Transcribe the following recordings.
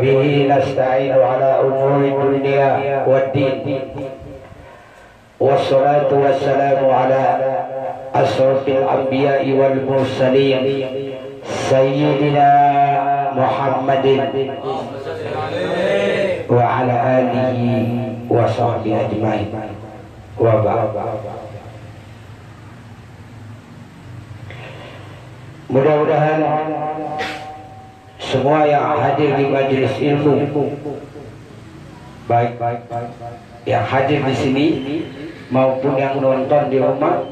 وبه نستعين على أمور الدنيا والدين والصلاة والسلام على أشرف الأنبياء والمرسلين سيدنا محمد وعلى آله وصحبه أجمعين وبعد. Mudah-mudahan semua yang hadir di majelis ilmu, baik yang hadir di sini maupun yang nonton di rumah,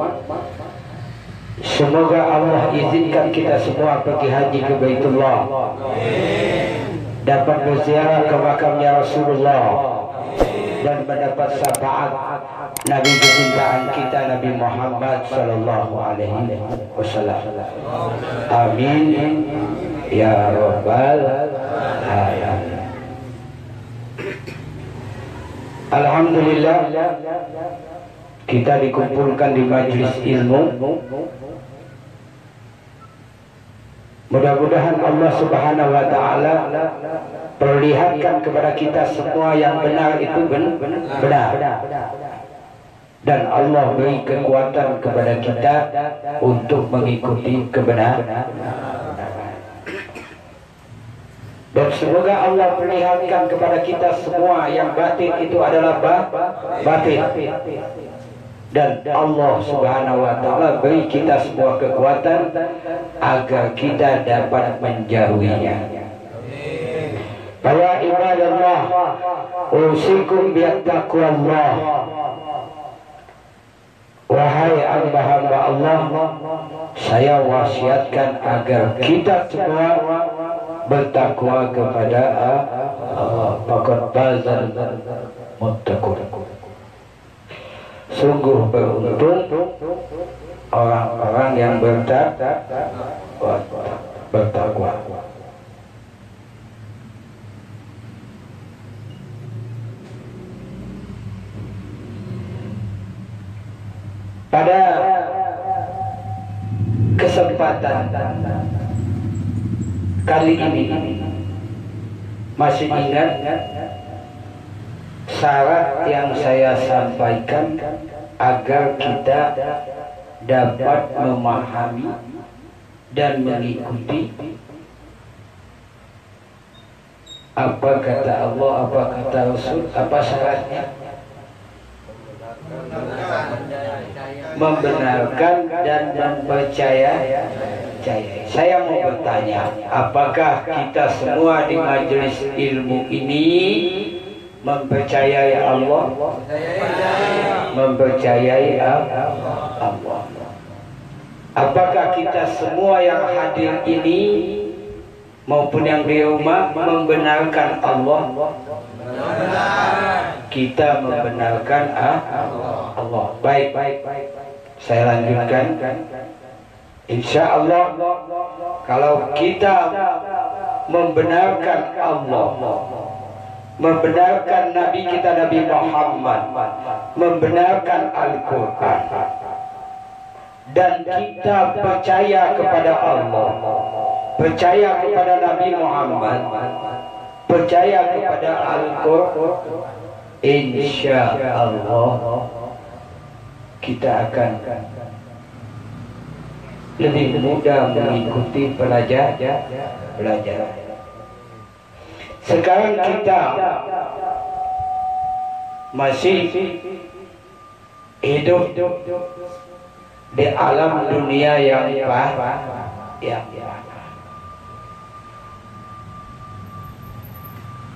semoga Allah izinkan kita semua pergi haji ke Baitullah, dapat berziarah ke makamnya Rasulullah, dan mendapat syafaat Nabi kecintaan kita Nabi Muhammad sallallahu alaihi wasallam. Amin ya rabbal alamin. Alhamdulillah kita dikumpulkan di majelis ilmu. Mudah-mudahan Allah Subhanahu wa taala perlihatkan kepada kita semua yang benar itu benar, dan Allah beri kekuatan kepada kita untuk mengikuti kebenaran. Dan semoga Allah perlihatkan kepada kita semua yang batin itu adalah batin, dan Allah Subhanahu wa taala beri kita semua kekuatan agar kita dapat menjauhinya. Para ibadallah, usikum bittaqwallah. Wahai hamba-hamba Allah, saya wasiatkan agar kita semua bertakwa kepada Allah. Faqad bazal muttaqun. Sungguh beruntung orang-orang yang bertakwa. Pada kesempatan kali ini masih ingat syarat yang saya sampaikan agar kita dapat memahami dan mengikuti apa kata Allah, apa kata Rasul, apa syaratnya? Membenarkan dan mempercayai. Saya mau bertanya, apakah kita semua di majelis ilmu ini mempercayai Allah? Mempercayai Allah. Apakah kita semua yang hadir ini maupun yang di rumah membenarkan Allah? Kita membenarkan Allah. Baik. Saya lanjutkan. Insya Allah, kalau kita membenarkan Allah, membenarkan Nabi kita Nabi Muhammad, membenarkan Al-Quran, dan kita percaya kepada Allah, percaya kepada Nabi Muhammad, percaya kepada Al-Quran, insya Allah kita akan lebih mudah mengikuti pelajaran. Sekarang kita masih hidup di alam dunia yang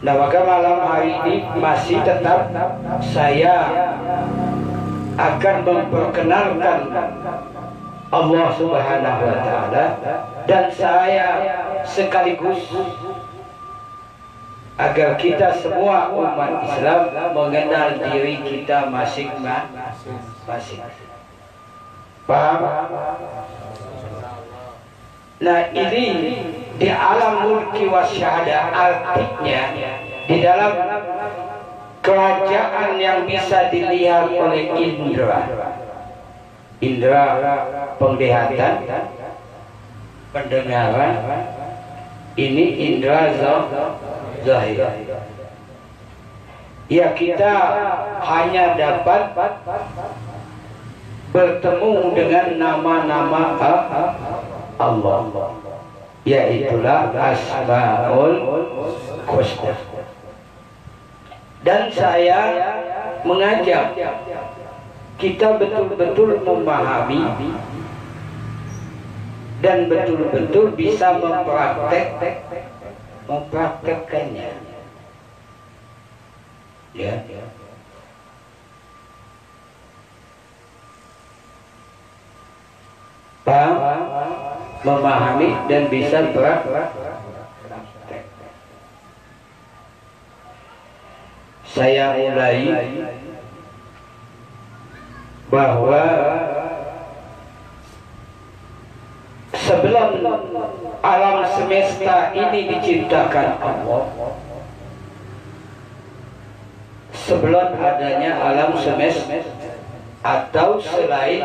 nah, maka malam hari ini masih tetap saya akan memperkenalkan Allah Subhanahu wa taala, dan saya sekaligus agar kita semua umat Islam mengenal diri kita masing-masing. Paham? Nah, ini di alam mulki wasyahadah, artinya di dalam kerajaan yang bisa dilihat oleh indera penglihatan, pendengaran, ini indera zahir. Ya, kita hanya dapat bertemu dengan nama-nama Allah, yaitulah Asmaul Husna. Dan saya mengajak kita betul-betul memahami dan betul-betul bisa mempraktekkannya. Ya. Paham, memahami dan bisa praktek. Saya mulai bahwa sebelum alam semesta ini diciptakan Allah, sebelum adanya alam semesta atau selain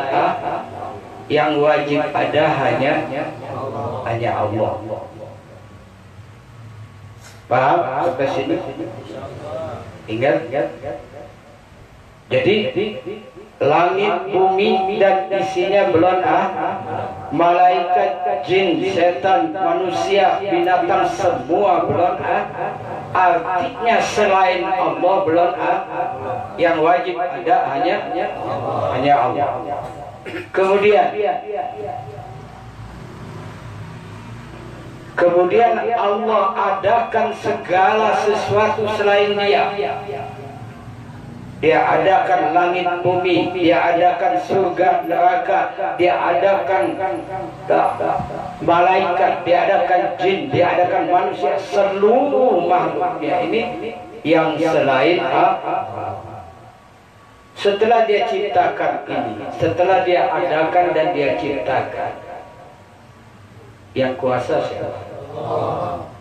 yang wajib ada hanya Allah. Paham sampai sini? Ingat? Jadi langit, bumi dan isinya belum malaikat, jin, setan, manusia, binatang semua belum artinya selain Allah belum yang wajib ada hanya Allah. Kemudian Allah adakan segala sesuatu selain Dia. Dia adakan langit bumi, Dia adakan surga neraka, Dia adakan malaikat, Dia adakan jin, Dia adakan manusia, seluruh makhluknya ini yang selain setelah Dia ciptakan ini, setelah Dia adakan dan Dia ciptakan, yang kuasa siapa?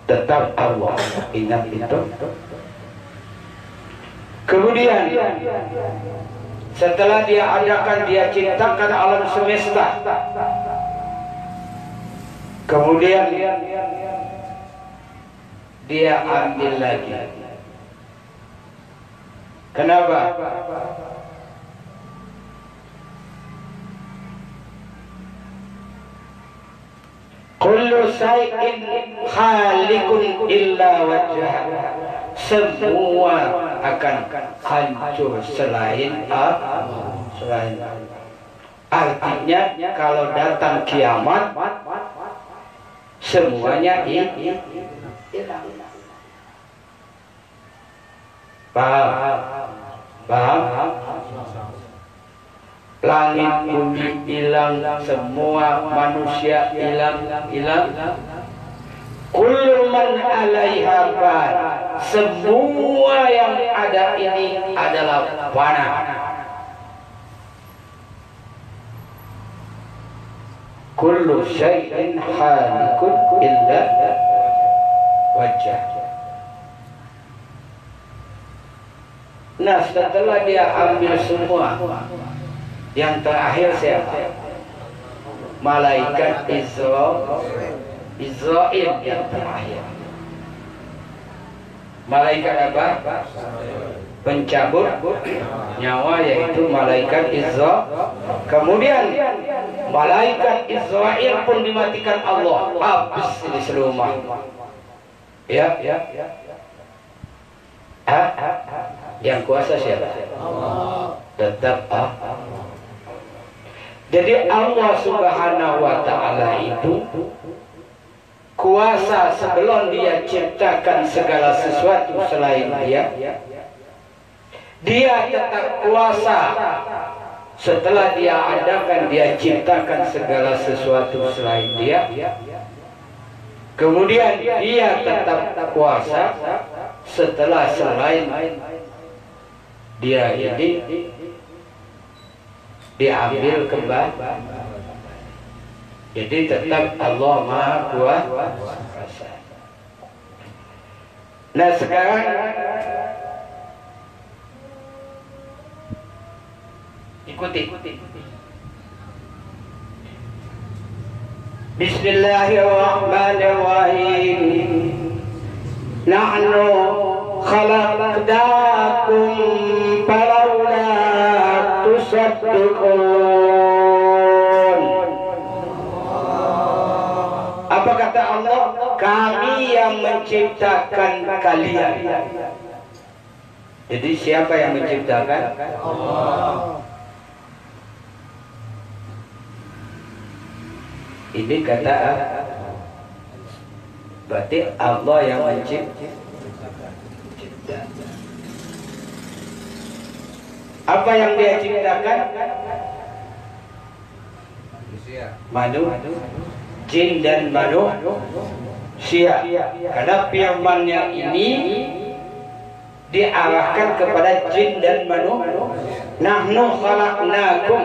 Tetap Allah. Ingat itu. Kemudian setelah Dia adakan, Dia ciptakan alam semesta. Kemudian Dia ambil lagi. Kenapa? Kullu syai'in khaliqun illa wajhah. Semua akan hancur selain artinya kalau datang kiamat semuanya hilang. Paham? Langit bumi hilang, semua manusia hilang. Kullu man 'alaiha fan. Semua yang ada ini adalah fana. Kullu syai'in halikun illa wajhah. Nah, setelah Dia ambil semua, yang terakhir siapa? Malaikat Israil yang terakhir. Malaikat apa? Pencabut nyawa, yaitu malaikat Israil. Kemudian malaikat Israil pun dimatikan Allah. Habis di seluruh makhluk. Ya. Yang kuasa siapa? Tetap Jadi Allah Subhanahu wa Ta'ala itu kuasa sebelum Dia ciptakan segala sesuatu selain Dia. Dia tetap kuasa setelah Dia adakan, Dia ciptakan segala sesuatu selain Dia. Kemudian Dia tetap kuasa setelah selain Dia ini diambil kembali. Jadi tetap Allah Maha Kuasa. Nah, sekarang ikuti. Bismillahirrahmanirrahim. nahnu khalaqnakum falawla tusaddiqun. Apa kata Allah? Kami yang menciptakan kalian. Jadi siapa yang menciptakan? Allah. Ini kata berarti Allah yang mencipta. Apa yang dia ciptakan? Manusia, jin dan manusia. Karena firman-Nya ini diarahkan kepada jin dan manusia. Nahnu khalaqnakum.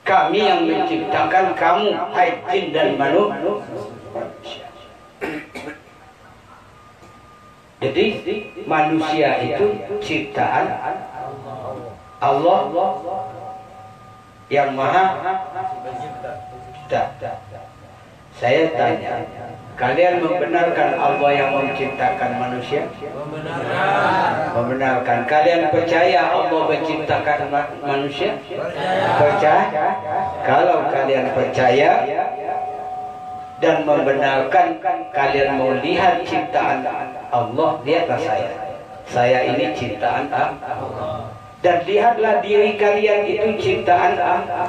Kami yang menciptakan kamu, hai jin dan manusia. Jadi manusia itu ciptaan Allah yang Maha Pencipta. Saya tanya, kalian membenarkan Allah yang menciptakan manusia? Membenarkan. Kalian percaya Allah menciptakan manusia? Percaya. Kalau kalian percaya dan membenarkan, kalian mau lihat ciptaan Allah, lihatlah saya. Saya ini ciptaan Allah. Dan lihatlah diri kalian itu ciptaan Allah.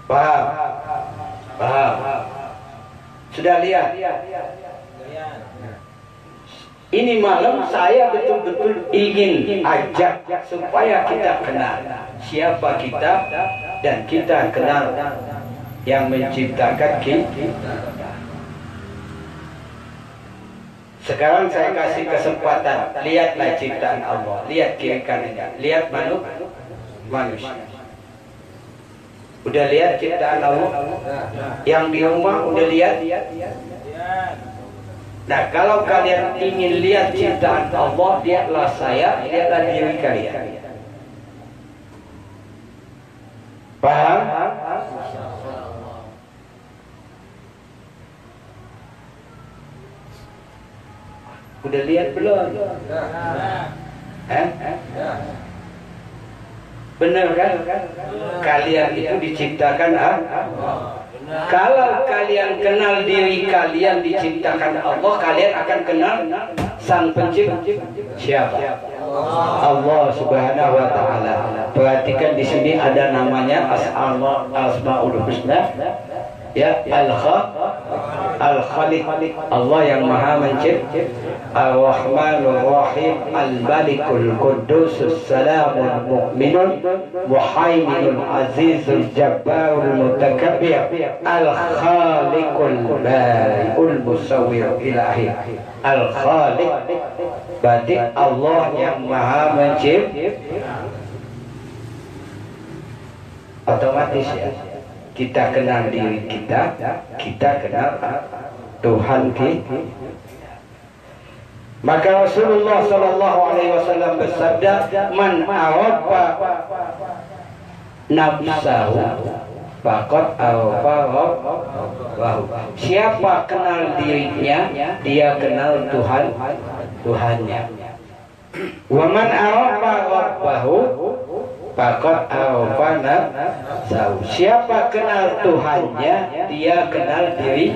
Paham? Paham? Sudah lihat? Ini malam saya betul-betul ingin ajak supaya kita kenal siapa kita dan kita kenal yang menciptakan kita. Sekarang saya kasih kesempatan, lihatlah ciptaan Allah, lihat kiri kanannya, lihat manusia. Udah lihat ciptaan Allah? Yang di rumah udah lihat? Nah, kalau kalian ingin lihat ciptaan Allah, lihatlah saya, lihatlah diri kalian. Paham? Udah lihat belum? Benar kan? Kalian itu diciptakan Allah. Kalau kalian kenal diri kalian diciptakan Allah, kalian akan kenal Sang Pencipta. Siapa? Allah Subhanahu wa taala. Perhatikan di sini ada namanya Asmaul Husna. Ya, Al-Khaliq, Allah yang Maha Mencipta. Ar-Rahmanur Rahim, Al-Malikul Qudusus Salamul Mu'minun Muhaiminul Azizul Jabbarul Mutakabbir, Al-Khaliqul Bari'ul Musawwir ilahi. Al-Khaliq berarti Allah yang Maha Mencipta. Otomatis ya, kita kenal diri kita, kita kenal Tuhan kita. Maka Rasulullah sallallahu alaihi wasallam bersabda, "Man arafa nafsahu faqad arafa rabbahu." Siapa kenal dirinya, dia kenal Tuhannya. Wa man arafa rabbahu faqad arafa nafsahu. Siapa kenal Tuhannya, dia kenal diri.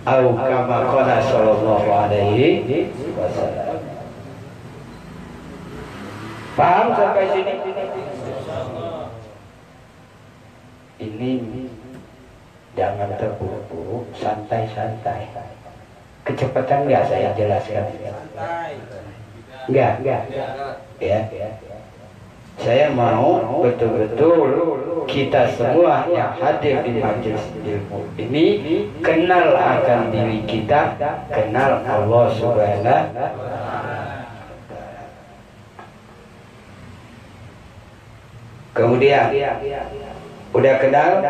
Au kama qala sallallahu alaihi wasallam. Paham sampai sini? Ini jangan terburu-buru, santai-santai. Kecepatan enggak saya jelaskan? Enggak. Ya. Saya mau betul-betul kita semua yang hadir di majelis ilmu ini kenal akan diri kita, kenal Allah Subhanahu. Kemudian udah kenal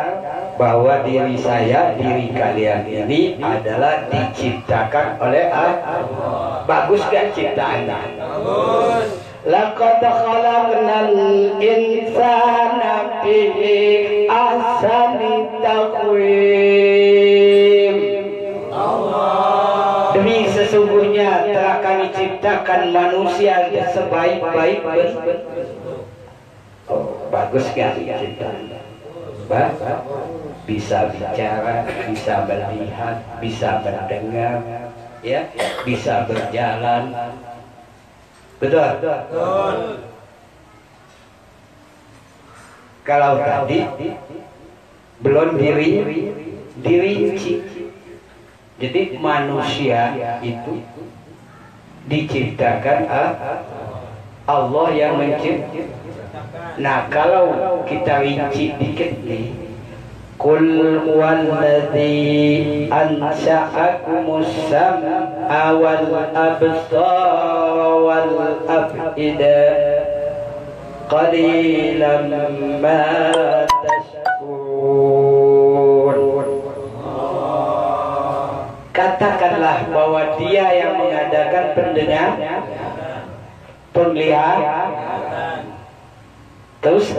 bahwa diri saya, diri kalian ini adalah diciptakan oleh Allah. Bagus kan ciptaannya? Bagus. Laqad khalaqnal insana fi ahsani taqwim. menciptakan manusia sebaik-baik bagus sekali kita. Bisa bicara, bisa melihat, bisa mendengar, ya, bisa berjalan. Betul. Kalau tadi belum dirinci. Jadi manusia itu diciptakan Allah yang menciptakan. Nah, kalau kita rinci dikit nih, Qul huwallazi ansha'akumus sam'a wal absara wal af'ida qalilan ma tashkurun. Katakanlah bahwa Dia yang mengadakan pendengar, penglihatan, terus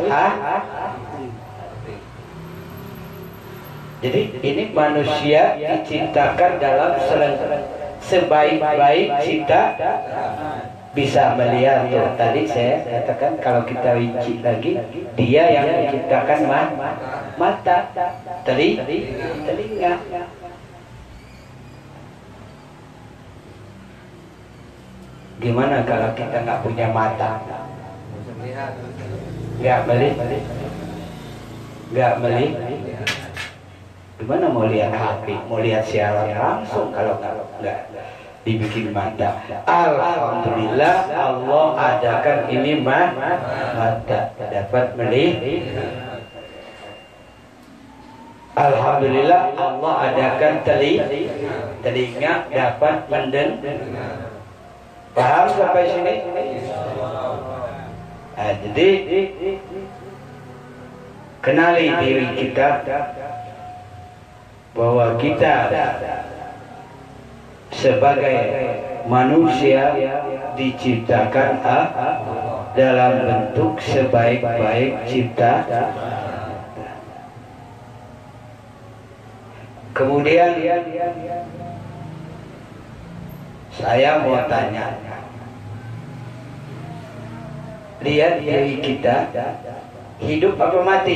jadi ini manusia diciptakan dalam sebaik-baik cipta, bisa melihat. Ya, tadi saya katakan kalau kita rinci lagi, Dia yang menciptakan mata, telinga. Gimana kalau kita nggak punya mata? Nggak beli. Gimana mau lihat HP, mau lihat siaran langsung kalau nggak dibikin mata? Alhamdulillah Allah adakan ini mata dapat melihat. Alhamdulillah Allah adakan telinga dapat mendengar. Paham sampai sini? Nah, jadi kenali diri kita bahwa kita sebagai manusia diciptakan dalam bentuk sebaik-baik cipta. Kemudian saya mau tanya, lihat diri kita hidup apa mati?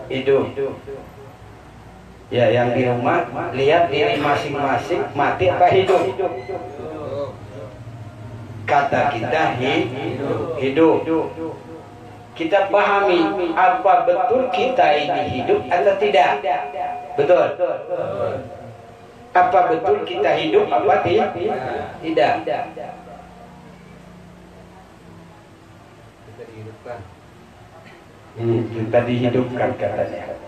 Hidup. Ya, yang di rumah lihat diri masing-masing mati apa hidup? Kata kita hidup. Kita pahami apa betul kita ini hidup atau tidak? Betul. Apa betul kita hidup apa tidak? Kita dihidupkan katanya.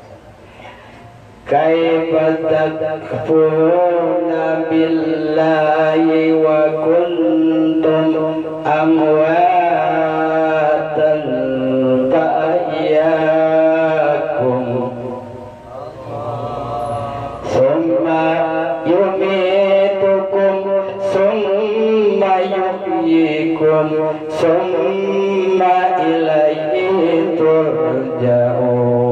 Kaifa takfuruna billahi wa kuntum amwatan fa'ahyakum summa yumitukum summa yuhyikum summa ilaihi turja'un.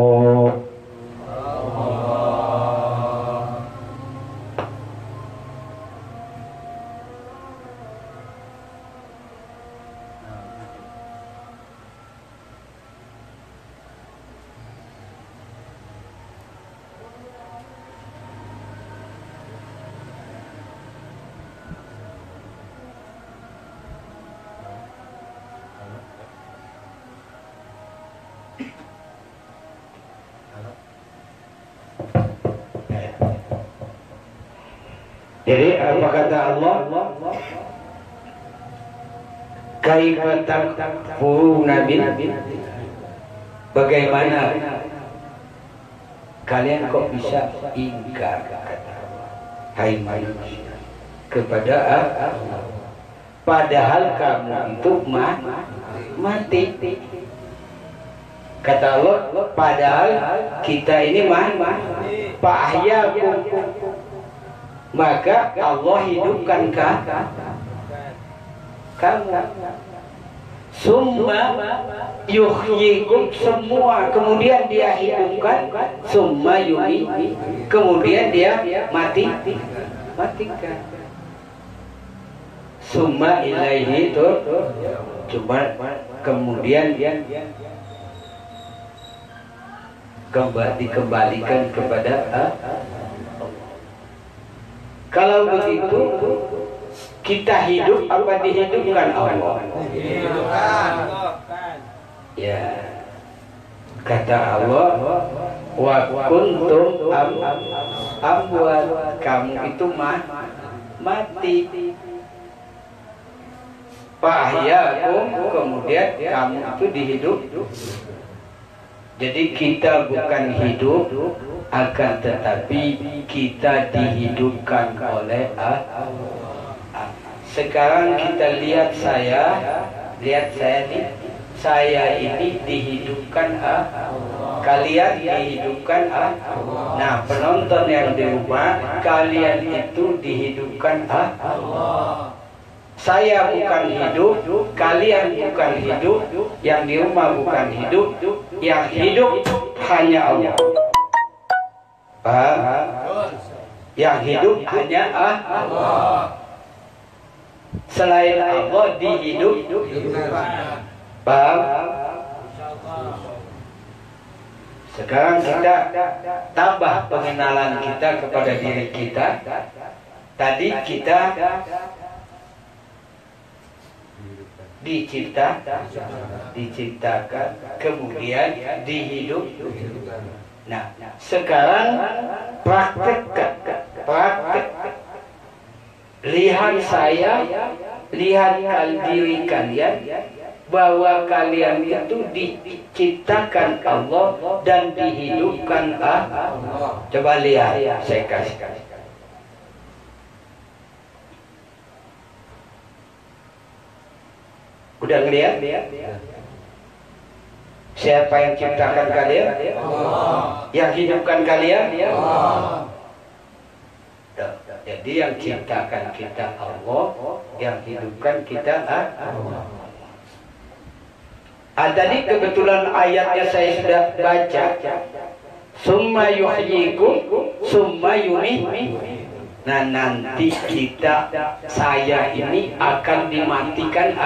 Jadi apa kata Allah? Kaifa takfuruna billahi? Bagaimana kalian kok bisa ingkar, kata Allah, hai manusia, kepada Allah, padahal kamu itu mati. Kata Allah, padahal kita ini fa'ahyakum, maka Allah hidupkan kamu. Summa yuhyikum, semua kemudian dia hidupkan. Summa yuhyi, kemudian dia matikan. Summa ilaihi itu cuma kemudian dikembalikan kepada Allah. Kalau begitu kita hidup apa dihidupkan Allah? Ya, kata Allah, wa kuntum amwat, kamu itu mati. Fahyakum, kemudian kamu itu dihidup. Jadi kita bukan hidup, akan tetapi kita dihidupkan oleh Allah. Sekarang kita lihat saya nih, saya ini dihidupkan kalian dihidupkan Nah, penonton yang di rumah, kalian itu dihidupkan Allah. Saya bukan hidup, kalian bukan hidup, yang di rumah bukan hidup, yang hidup hanya Allah. Yang hidup hanya Allah. Selain Allah dihidupkan. Paham? Sekarang kita tambah pengenalan kita kepada diri kita. Tadi kita diciptakan, kemudian dihidupkan. Nah, sekarang praktek. Lihat saya, lihat diri kalian, bahwa kalian itu diciptakan Allah dan dihidupkan Allah. Coba lihat, saya kasih. Udah ngelihat? Siapa yang ciptakan kalian? Allah. Yang hidupkan kalian? Allah. Jadi yang ciptakan kita Allah, yang hidupkan kita Allah. Tadi kebetulan ayatnya saya sudah baca. Summa yuhyikum, summa yumiitukum. Nah, nanti saya ini akan dimatikan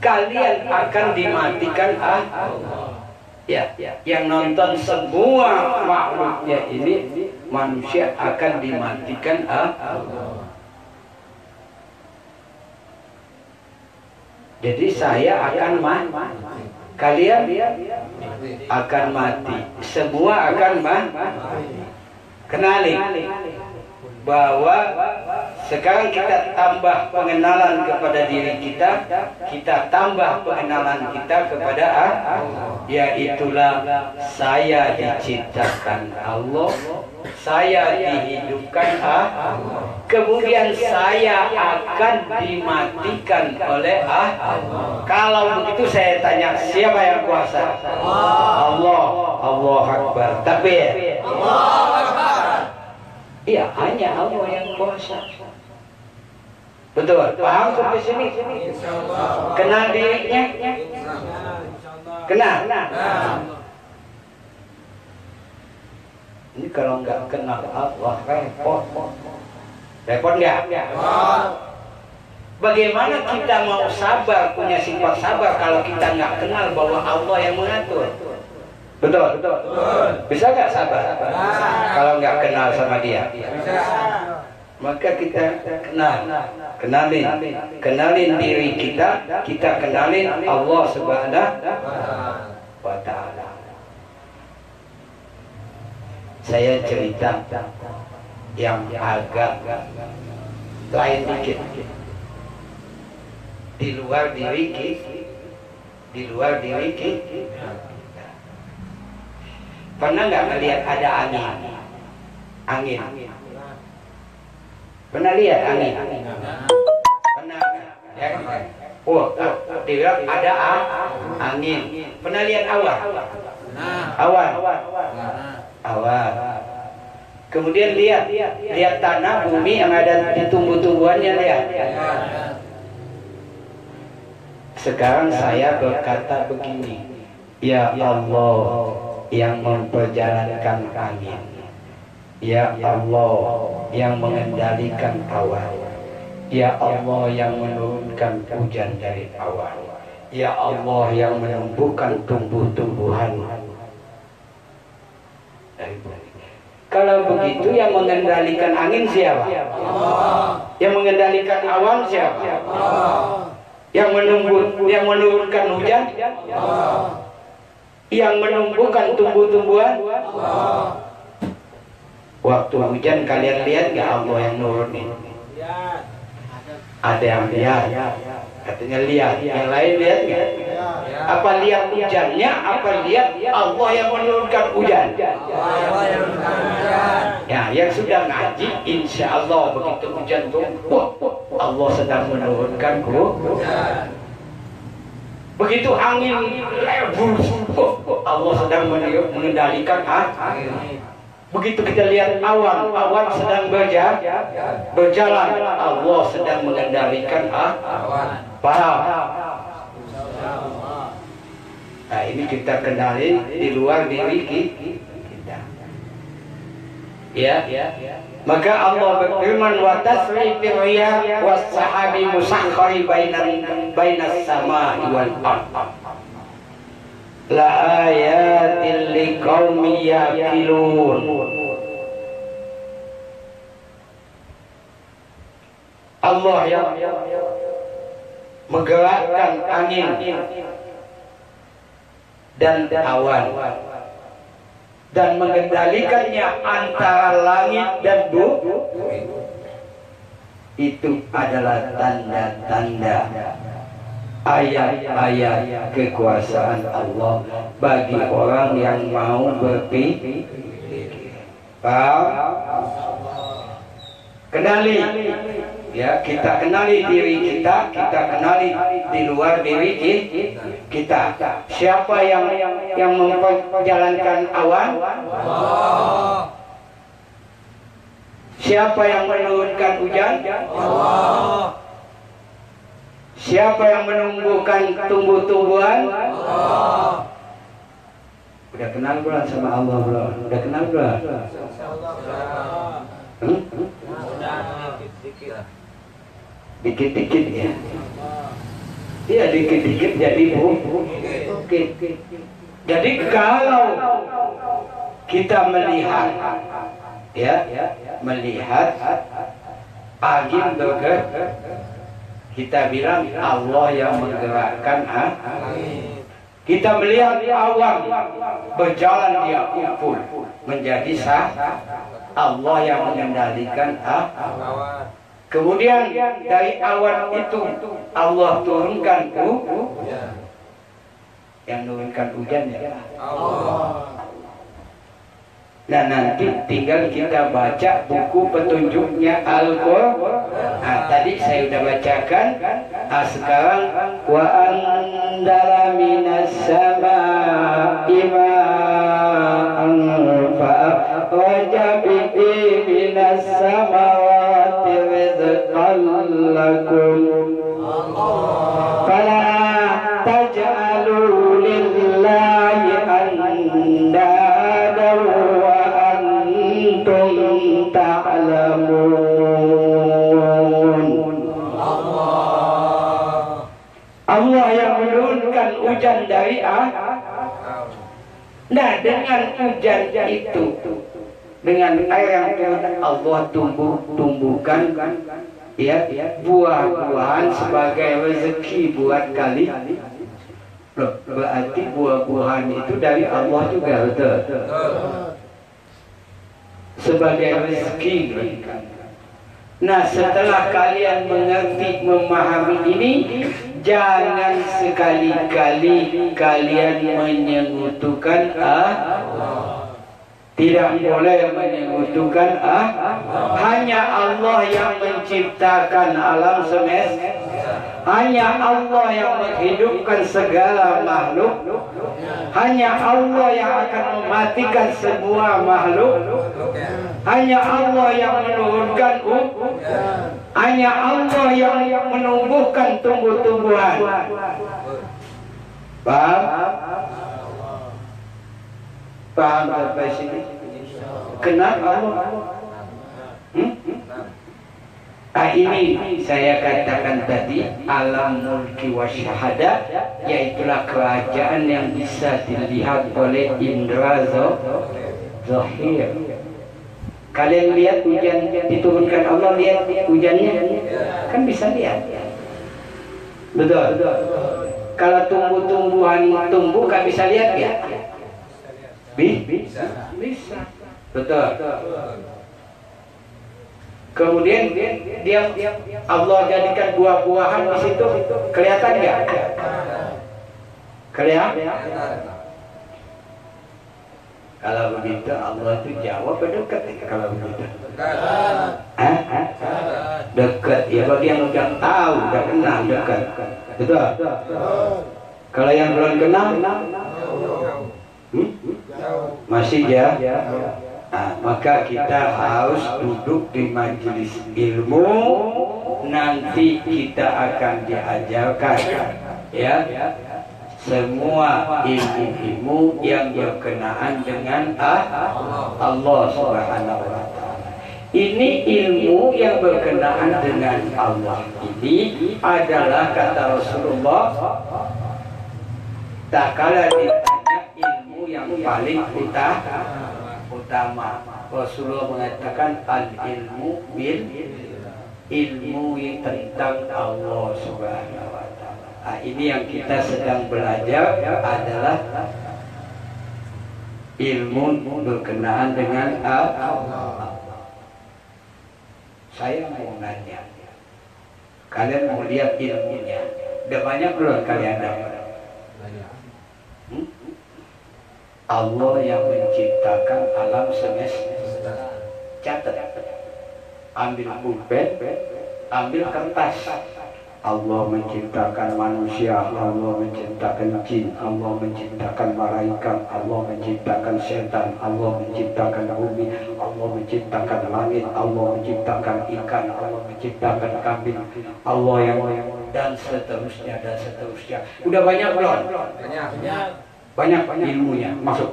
kalian akan dimatikan ya, yang nonton semua makhluknya ini, manusia akan dimatikan Jadi saya akan mati, kalian akan mati, semua akan mati. Kenali bahwa sekarang kita tambah pengenalan kepada diri kita, kita tambah pengenalan kita kepada Allah, yaitulah saya diciptakan Allah, saya dihidupkan Allah, kemudian saya akan dimatikan oleh Allah. Kalau begitu saya tanya, siapa yang kuasa? Allah. Allah Akbar. Takbir. Allah Akbar. Iya, hanya Allah yang kuasa. Betul. Paham sampai sini? Kenal dirinya? Kenal. Ini kalau nggak kenal Allah, repot. Repot nggak? Bagaimana kita mau sabar, punya sifat sabar kalau kita nggak kenal bahwa Allah yang mengatur? Betul. Bisa nggak sabar? Kalau nggak kenal sama Dia. Maka kita kenalin diri kita kenalin Allah Subhanahu wa Ta'ala. Saya cerita yang agak lain dikit. Di luar diri kita. Pernah nggak melihat ada angin? Pernah lihat angin? Pernah ya? Dibilang ada angin. Pernah lihat awan? Awan. Kemudian lihat tanah, bumi yang ada di tumbuh-tumbuhannya, lihat. Sekarang saya berkata begini, ya Allah yang memperjalankan angin, ya Allah yang mengendalikan awan, ya Allah yang menurunkan hujan dari awan, ya Allah yang menumbuhkan tumbuh-tumbuhan. Kalau begitu yang mengendalikan angin siapa? Yang mengendalikan awan siapa? Yang menurunkan hujan? Yang menumbuhkan tumbuh-tumbuhan? Waktu hujan kalian lihat nggak Allah yang nurunin? Ada yang lihat, katanya lihat. Yang lain lihat nggak? Apa lihat hujannya? Apa lihat Allah yang menurunkan hujan? Ya, yang sudah ngaji, insya Allah begitu hujan tumpuk, Allah sedang menurunkan hujan. Begitu angin lebur, Allah sedang mengendalikan angin. Begitu kita lihat awan sedang berjalan, Allah sedang mengendalikan awan. Paham? Nah, ini kita kenali di luar diri kita. Ya. Maka Allah berfirman, wa tasrifir riyah was sahabi musakhkhari bainas samai wal ardh la ayatin liqaumin yaqilun. Allah yang menggerakkan angin dan awan dan mengendalikannya antara langit dan bumi, itu adalah tanda-tanda ayat-ayat kekuasaan Allah bagi orang yang mau berpikir. Paham? Kenali, ya, kita kenali diri kita kenali di luar diri kita. Siapa yang memperjalankan awan? Allah. Siapa yang menurunkan hujan? Allah. Siapa yang menumbuhkan tumbuh-tumbuhan? Allah. Udah kenal belum sama Allah belum? Udah kenal belum? Dikit-dikit ya. Iya, dikit-dikit jadi bukit. Jadi kalau kita melihat, ya, melihat angin bergerak, kita bilang Allah yang menggerakkan angin. Kita melihat awan berjalan, dia kumpul menjadi Allah yang mengendalikan awan. Kemudian dari awan itu Allah turunkan hujan. Yang menurunkan hujan ya Allah. Nah, nanti tinggal kita baca buku petunjuknya Al-Qur'an. Nah, tadi saya sudah bacakan. Nah, sekarang wa andara minas samaa'i ma'an fa'akhraja bihi minas samawati rizqan lakum fala taj'alu lillahi andadan wa antum ta'lamun. Allah yang menurunkan hujan dari Nah, dengan hujan itu, dengan air yang turun, Allah tumbuhkan ya buah-buahan sebagai rezeki buat kalian. Berarti buah-buahan itu dari Allah juga, betul? Sebagai rezeki. Nah, setelah kalian mengerti, memahami ini, jangan sekali-kali kalian menyekutukan Allah. Tidak boleh menyekutukan Allah. Hanya Allah yang menciptakan alam semesta. Hanya Allah yang menghidupkan segala makhluk. Hanya Allah yang akan mematikan semua makhluk. Hanya Allah yang menurunkan hanya Allah yang menumbuhkan tumbuh-tumbuhan. Paham? Paham sampai sini? Kenal Allah? Ini saya katakan tadi alam mulki wa syahadah, yaitulah kerajaan yang bisa dilihat oleh indra zahir. Kalian lihat hujan diturunkan Allah, lihat hujannya kan bisa lihat. Betul. Kalau tumbuh-tumbuhan tumbuh kan bisa lihat ya? Bisa. Betul. Kemudian dia Allah jadikan buah-buahan di situ, kelihatan nggak? Kelihatan. Kalau begitu Allah itu jawab dekat kalau begitu. Dekat ya bagi yang udah tahu, udah kenal dekat. Betul. Kalau yang belum kenal, masih ya. Nah, maka kita harus duduk di majelis ilmu, nanti kita akan diajarkan ya semua ilmu-ilmu yang berkenaan dengan Allah Subhanahu wa taala. Ini ilmu yang berkenaan dengan Allah ini adalah kata Rasulullah, tak kala ditanya ilmu yang paling utama, Rasulullah mengatakan al-ilmu bil ilmu tentang Allah Subhanahu wa taala. Ini yang kita sedang belajar adalah ilmu berkenaan dengan Allah. Saya mau nanya, kalian mau lihat ilmunya? Udah banyak belum kalian dapat? Allah yang menciptakan alam semesta. Catat, ambil pulpen, ambil kertas. Allah menciptakan manusia, Allah menciptakan jin, Allah menciptakan malaikat, Allah menciptakan setan, Allah menciptakan bumi, Allah menciptakan langit, Allah menciptakan ikan, Allah menciptakan kambing, Allah yang dan seterusnya dan seterusnya. Udah banyak belum? Banyak ilmunya masuk.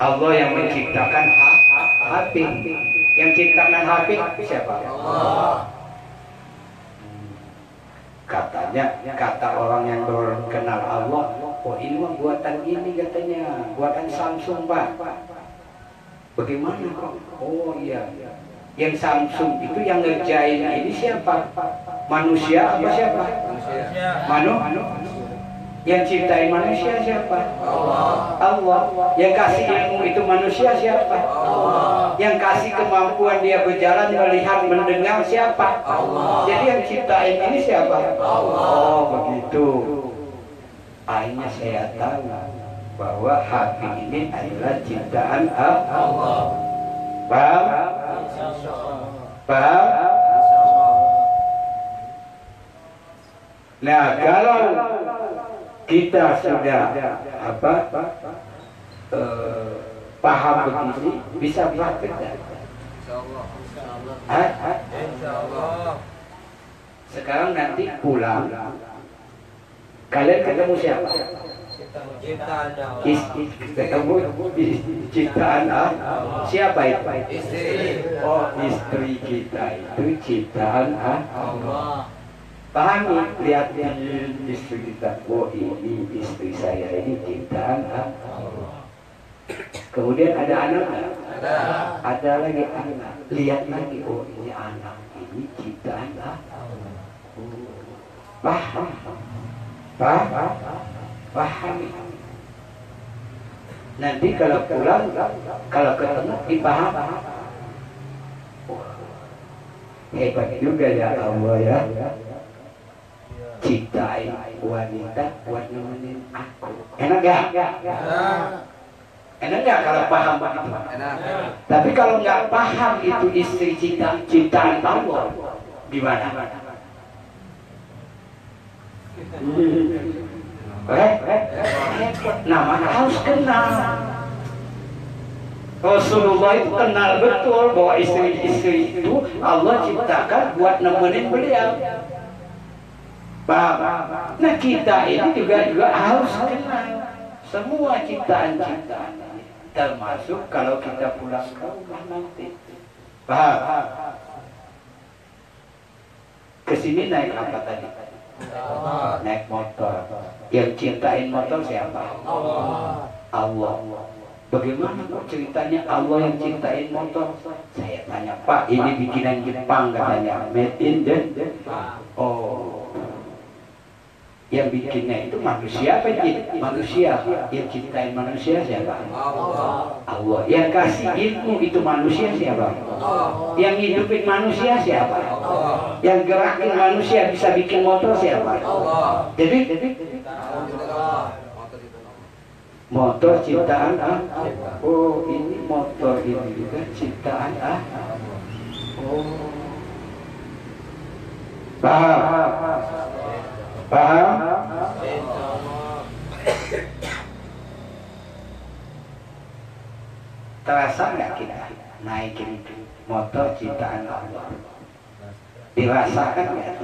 Allah yang menciptakan hati. Yang ciptakan hati siapa? Allah. Katanya, kata orang yang kenal Allah, oh ini mah buatan ini katanya, buatan Samsung Pak. Bagaimana kok? Oh iya. Yang Samsung itu yang ngerjain ini siapa? Manusia apa siapa? Manu? Yang ciptain manusia siapa? Allah. Yang kasih ilmu itu manusia siapa? Allah. Yang kasih kemampuan dia berjalan, melihat, mendengar siapa? Allah. Jadi yang ciptain ini siapa? Allah. Oh begitu. Akhirnya saya tahu bahwa hati ini adalah ciptaan Allah. Paham? Paham? Nah, kalau kita sudah paham begini, bisa praktek tidak? Insyaallah. Sekarang nanti pulang, kalian ketemu siapa? Ketemu ciptaan siapa itu? Istri. Oh, istri kita itu ciptaan Allah. Pahami, lihat istri kita. Oh ini istri saya ini ciptaan Allah. Kemudian ada anak, ada lagi anak. Lihat lagi, oh ini anak ini ciptaan Allah. Pahami. Nanti kalau pulang, kalau ketemu dipaham. Hebat juga ya Allah ya. Ciptain wanita buat nemenin aku. Enak gak? Enak gak kalau paham begitu? Enak. Tapi kalau nggak paham itu istri ciptaan Allah, gimana? Nama harus kenal. Rasulullah itu kenal betul bahwa istri-istri itu Allah ciptakan buat nemenin beliau. Paham? Nah kita ini juga harus kenal semua ciptaan-ciptaan, termasuk kalau kita pulang ke rumah nanti. Paham? Kesini naik apa tadi? Naik motor. Yang ciptain motor siapa? Allah. Bagaimana kok ceritanya Allah yang ciptain motor? Saya tanya, Pak, ini bikinan Jepang katanya, made in Jepang. Oh, yang bikinnya itu manusia apa jin? Manusia. Yang ciptain manusia siapa? Allah. Yang kasih ilmu itu manusia siapa? Yang hidupin manusia siapa? Yang gerakin manusia bisa bikin motor siapa? Jadi motor ciptaan oh ini motor ini juga ciptaan oh paham terasa nggak kita naikin motor ciptaan Allah? Dirasakan nggak?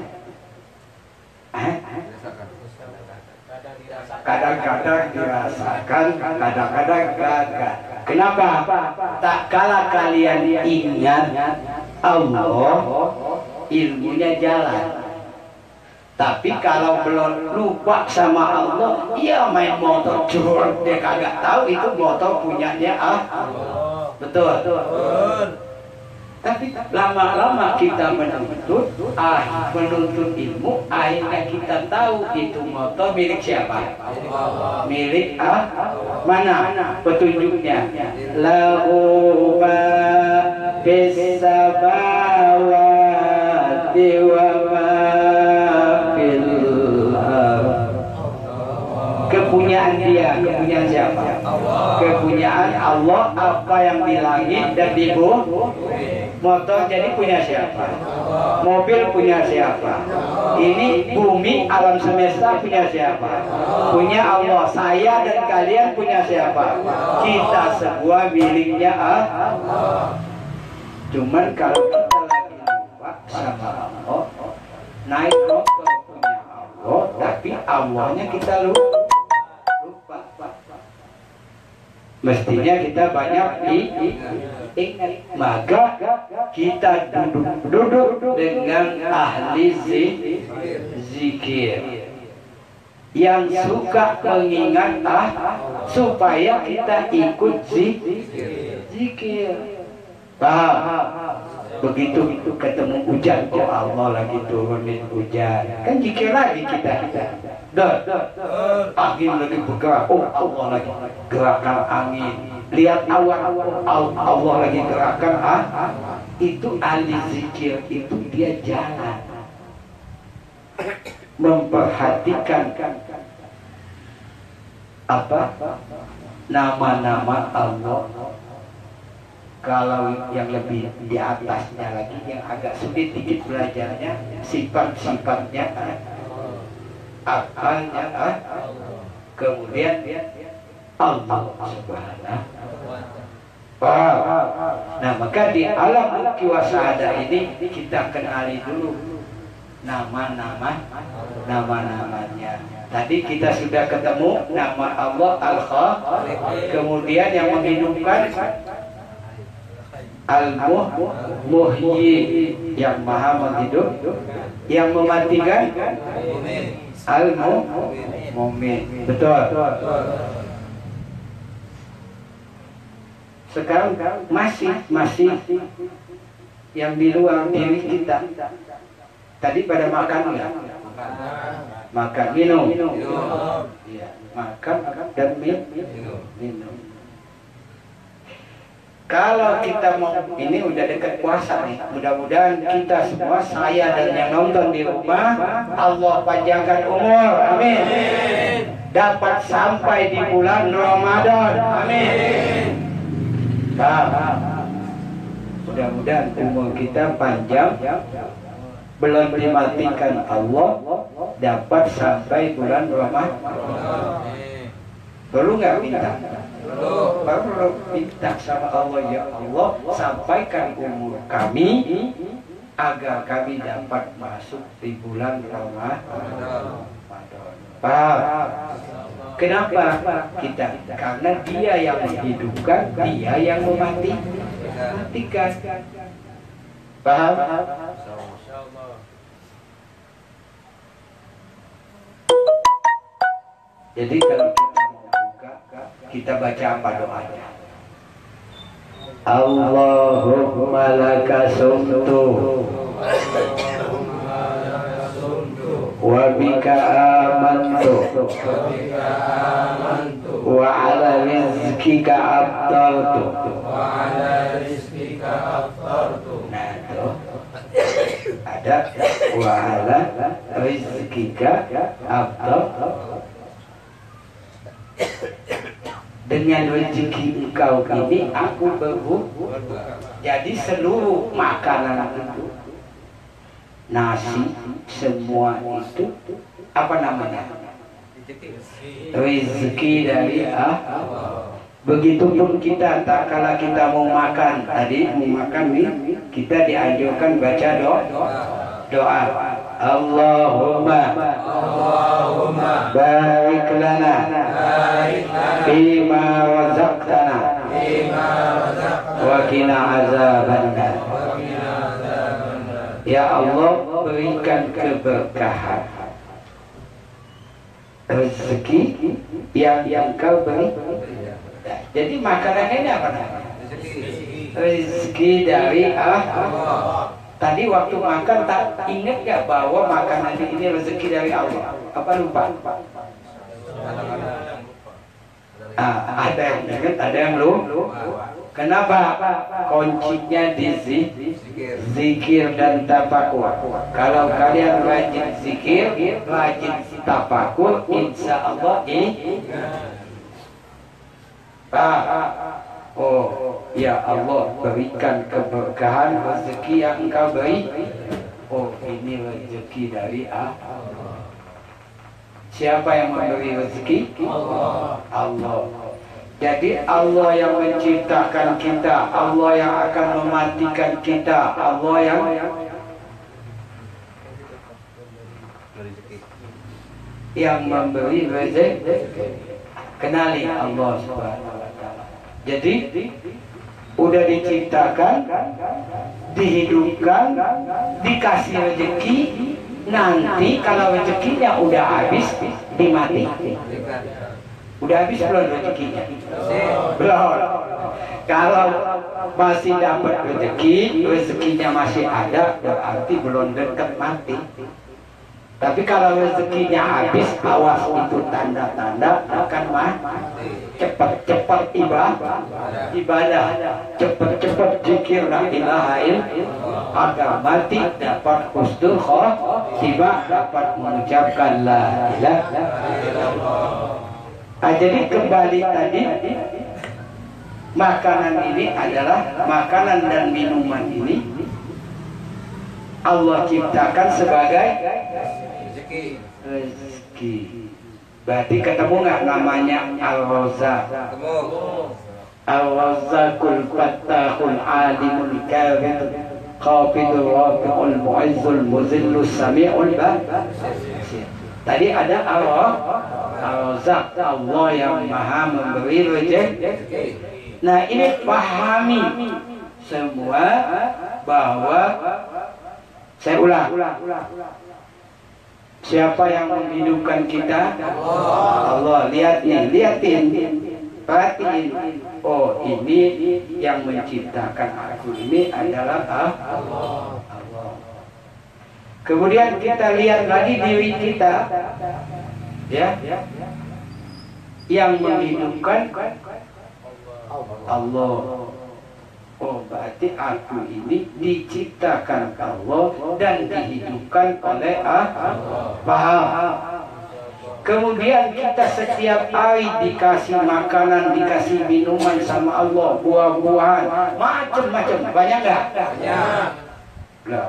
Kadang-kadang dirasakan, kadang-kadang gagal. Kenapa? Tak kala kalian ingat Allah, ilmunya jalan. Tapi kalau belum lupa sama Allah, ia main motor curut, dia kagak tahu itu motor punyanya Allah. Betul. Tapi lama-lama kita menuntut ilmu, akhirnya kita tahu itu motor milik siapa? Milik mana? Petunjuknya. Lahu ma fis samawati wa ma fil ardh. Kepunyaan dia, kepunyaan siapa? Kepunyaan Allah, apa yang di langit dan di bumi. Motor jadi punya siapa? Mobil punya siapa? Ini bumi alam semesta punya siapa? Punya Allah. Saya dan kalian punya siapa? Kita semua miliknya Allah. Cuman kalau kita lagi lupa sama Allah, naik motor punya Allah, tapi Allahnya kita lupa. Mestinya kita banyak ingat, maka kita duduk dengan ahli zikir yang suka mengingat supaya kita ikut zikir. Paham? Begitu ketemu hujan, oh Allah lagi turunin hujan, kan zikir lagi kita. Angin lagi bergerak, oh Allah lagi gerakan angin. Lihat awan, Allah lagi gerakan itu ahli zikir, itu dia jalan memperhatikan apa nama-nama Allah. Kalau yang lebih di atasnya lagi, yang agak sulit dikit belajarnya, sifat-sifatnya, apanya, kemudian Allah Subhanahu. Nah, maka di alam mulki wa sa'adah ini kita kenali dulu nama-namanya. Tadi kita sudah ketemu nama Allah Al-Khaliq, kemudian yang menghidupkan Al-Muhyi, yang maha menghidup, yang mematikan Al-Mu'min. Betul. Sekarang masih yang di luar diri kita. Tadi pada makan enggak? Makan, minum. Iya, makan dan minum. Kalau kita mau, ini udah dekat puasa nih, mudah-mudahan kita semua, saya dan yang nonton di rumah, Allah panjangkan umur, amin. Dapat sampai di bulan Ramadan, amin. Mudah-mudahan umur kita panjang, belum dimatikan Allah, dapat sampai bulan Ramadan. Perlu nggak minta? Baru minta sama Allah, ya Allah sampaikan umur kami agar kami dapat masuk di bulan Ramadan. Paham? Kenapa kita? Karena Dia yang menghidupkan, Dia yang mematikan. Paham? Jadi kalau kita mau buka, kita baca apa doanya? Allahumma laka sumtu wa bika amantu wa ala rizkika aftartu. Nah, tuh ada wa ala rizkika aftartu. Dengan rezeki engkau ini aku berbuka. Jadi seluruh makanan itu, nasi, semua itu apa namanya? Rezeki dari Allah. Begitupun kita, tak kala kita mau makan, tadi mau makan nih, kita dianjurkan baca doa. Allahumma barik lana bima razaqtana wa qina azabannar. Ya Allah, berikan keberkahan rezeki yang Engkau beri. Jadi makanan ini apa namanya? Rezeki dari Allah. Tadi waktu makan tak ingat gak bahwa makanan ini rezeki dari Allah? Apa lupa? Ada yang ingat, ada yang lupa. Kenapa? Kuncinya di zikir dan tafakur. Kalau kalian rajin zikir, rajin tafakur, insya Allah oh ya Allah, berikan keberkahan rezeki yang Engkau beri. Oh, ini rezeki dari Allah. Siapa yang memberi rezeki? Allah. Jadi Allah yang menciptakan kita, Allah yang akan mematikan kita, Allah yang memberi rezeki. Kenali Allah Subhanahu wa Ta'ala. Jadi udah diciptakan, dihidupkan, dikasih rezeki. Nanti kalau rezekinya udah habis, dimati. Udah habis belum rezekinya? Belum. Kalau masih dapat rezeki, rezekinya masih ada, berarti belum dekat mati. Tapi kalau rezekinya habis, awas, itu tanda-tanda akan mati. Cepat-cepat ibadah, cepat-cepat zikir la ilaha illallah agar mati dapat husnul khotimah, dapat mengucapkan la ilaha illallah. Jadi kembali tadi, makanan ini adalah makanan dan minuman ini Allah ciptakan sebagai rezeki. Berarti ketemu nggak namanya Al-Razzaq? Al-Razzaqul Fattahul Alimul Kabir Qafidul Rafi'ul Mu'izzul Muzillus Sami'ul Basir. Tadi ada Al-Razzaq, Allah yang maha memberi rezeki. Nah, ini pahami semua bahwa, saya ulang, siapa yang menghidupkan kita? Allah. Lihatin, perhatiin. Oh, ini yang menciptakan aku ini adalah Allah. Kemudian kita lihat lagi diri kita, ya, yang menghidupkan Allah. Oh, berarti aku ini diciptakan Allah dan dihidupkan oleh Allah. Paham? Kemudian kita setiap hari dikasih makanan, dikasih minuman sama Allah, buah-buahan, macam-macam. Banyak nggak? Banyak.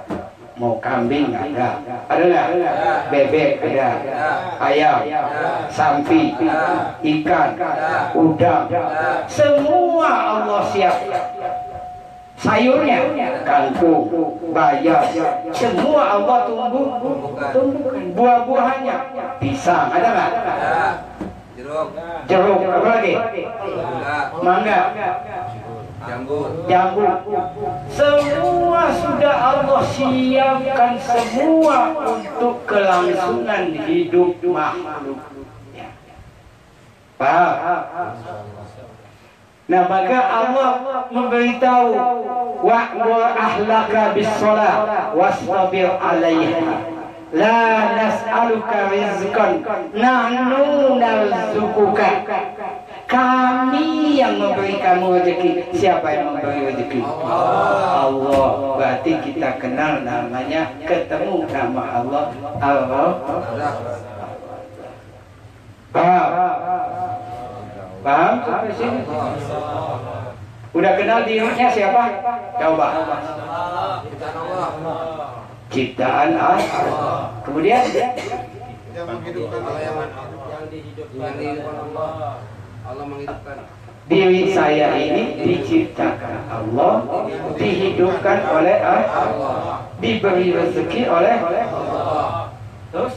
Mau kambing ada nggak? Bebek ada, ayam, sapi, ikan, udang, semua Allah siap. Sayurnya kangkung, bayam, semua Allah tumbuhkan. Buah-buahannya pisang ada nggak? Jeruk, apa lagi? Mangga, jambu, semua sudah Allah siapkan semua untuk kelangsungan hidup makhluk. Paham? Nah, maka Allah memberitahu wa'mur ahlaka bis-shalah wastabir 'alaiha. La nas'aluka rizqan, nahnu narzuquka. Kami yang memberi kamu rezeki. Siapa yang memberi rezeki? Allah. Berarti kita kenal namanya, ketemu nama Allah. Allah. Paham sampai sini? Udah kenal dirinya siapa? Coba. Ciptaan Allah. Kemudian yang menghidupkan yang dihidupkan Allah menghidupkan. Diri saya ini diciptakan Allah, dihidupkan oleh Allah, diberi rezeki oleh Allah, terus